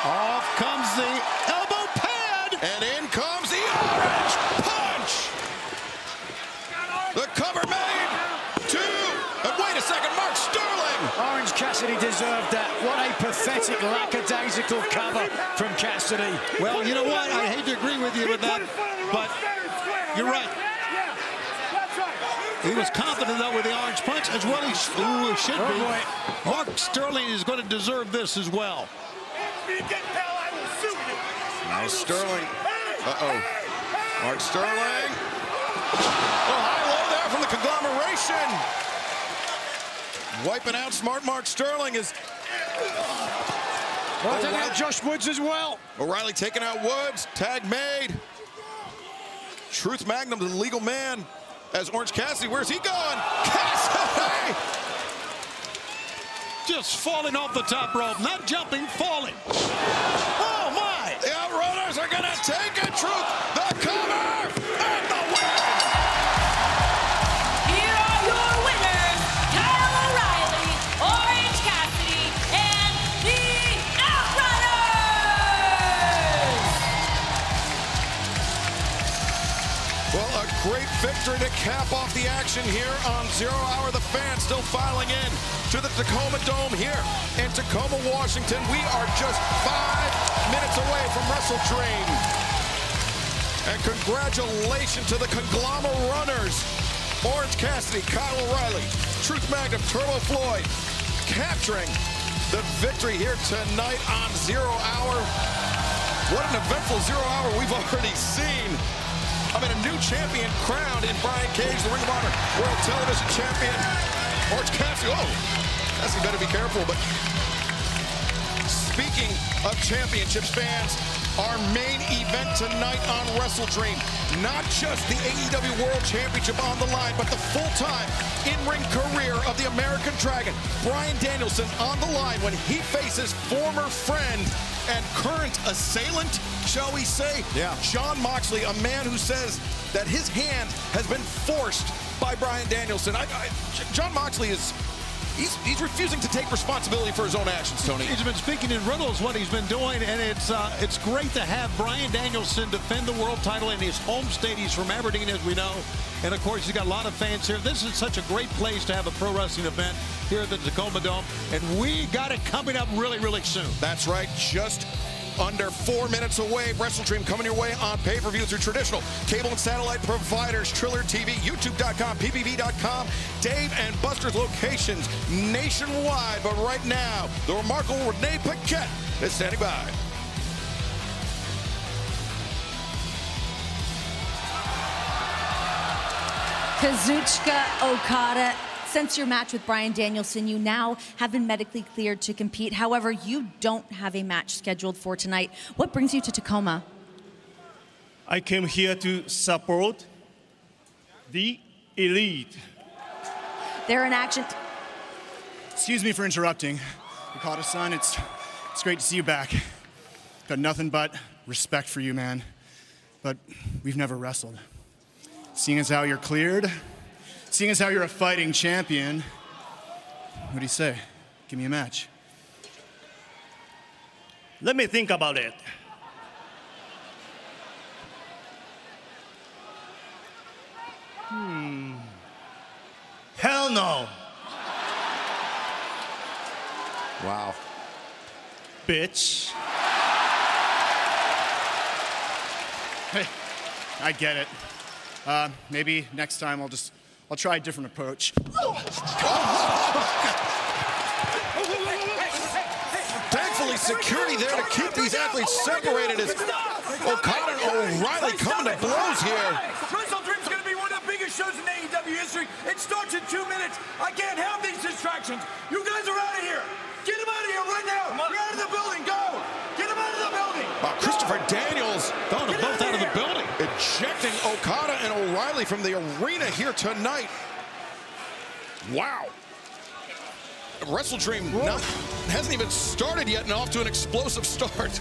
Off comes the elbow pad. And in comes the orange punch. The cover made. 2. And wait a second, Mark Sterling. Orange Cassidy deserved that. What a pathetic, lackadaisical cover from Cassidy. Well, you know what? I hate to agree with you with that, but you're right. He was confident, though, with the orange punch, as well he should be. Boy. Mark Sterling is going to deserve this as well. Now Sterling. Uh-oh. Mark Sterling. Oh, high-low there from the conglomeration. Wiping out smart Mark Sterling is... Taking out Josh Woods as well. O'Reilly taking out Woods. Tag made. Truth Magnum, the legal man. As Orange Cassidy, where's he going? Cassidy! Just falling off the top rope, not jumping, falling. Oh, my! The Outrunners are going to take it. Truth, the cover, and the win! Here are your winners, Kyle O'Reilly, Orange Cassidy, and the Outrunners! Well, a great victory to cap off the action here on 0 Hour. The fans still filing in to the Tacoma Dome here in Tacoma, Washington. We are just 5 minutes away from Wrestle Dream. And congratulations to the Conglomerunners. Orange Cassidy, Kyle O'Reilly, Truth Magnum, Turbo Floyd, capturing the victory here tonight on 0 Hour. What an eventful 0 Hour we've already seen. I mean, a new champion crowned in Brian Cage, the Ring of Honor World Television Champion. Orange Cassidy, oh, Cassidy better be careful. But speaking of championships, fans, our main event tonight on Wrestle Dream, not just the AEW World Championship on the line, but the full-time in-ring career of the American Dragon, Bryan Danielson, on the line when he faces former friend and current assailant, shall we say, Jon Moxley, a man who says that his hand has been forced by Bryan Danielson. Jon Moxley is... He's refusing to take responsibility for his own actions, Tony. He's been speaking in riddles, what he's been doing, and it's great to have Bryan Danielson defend the world title in his home state. He's from Aberdeen, as we know, and of course he's got a lot of fans here. This is such a great place to have a pro wrestling event here at the Tacoma Dome, and we got it coming up really, really soon. That's right, just under 4 minutes away. Wrestle Dream coming your way on pay-per-view through traditional cable and satellite providers, Triller TV, YouTube.com, PPV.com, Dave and Buster's locations nationwide. But right now, the remarkable Renee Paquette is standing by. Kazuchika Okada, since your match with Bryan Danielson, you now have been medically cleared to compete. However, you don't have a match scheduled for tonight. What brings you to Tacoma? I came here to support the elite. They're in action. Excuse me for interrupting. Okada-san, it's great to see you back. Got nothing but respect for you, man. But we've never wrestled. Seeing as how you're cleared, seeing as how you're a fighting champion, what do you say? Give me a match. Let me think about it. Hell no. Wow. Bitch. Hey, I get it. Maybe next time I'll try a different approach. Thankfully, security there to keep these athletes separated as Okada and O'Reilly coming to blows here. Wrestle Dream's going to be one of the biggest shows in AEW history. It starts in 2 minutes. I can't have these distractions. You guys are out of here. Get him out of here right now. You're out of the building. Go. Get him out of the building. Wow, Christopher Daniels throwing them both out of the building. Ejecting Okada and O'Reilly from the arena here tonight. Wow. Wrestle Dream hasn't even started yet and off to an explosive start.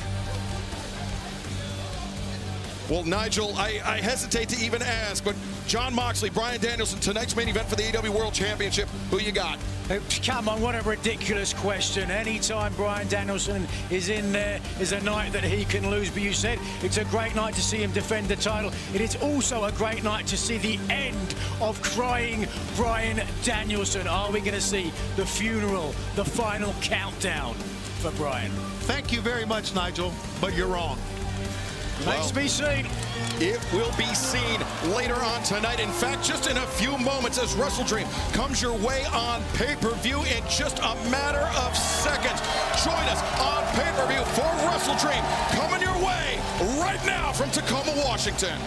Well, Nigel, I hesitate to even ask, but Jon Moxley, Bryan Danielson, tonight's main event for the AEW World Championship. Who you got? Come on, what a ridiculous question. Anytime Bryan Danielson is in there is a night that he can lose. But you said it's a great night to see him defend the title. It is also a great night to see the end of crying Bryan Danielson. Are we going to see the funeral, the final countdown for Bryan? Thank you very much, Nigel, but you're wrong. Remains to be seen. It will be seen later on tonight. In fact, just in a few moments as Wrestle Dream comes your way on pay-per-view in just a matter of seconds. Join us on pay-per-view for Wrestle Dream coming your way right now from Tacoma, Washington.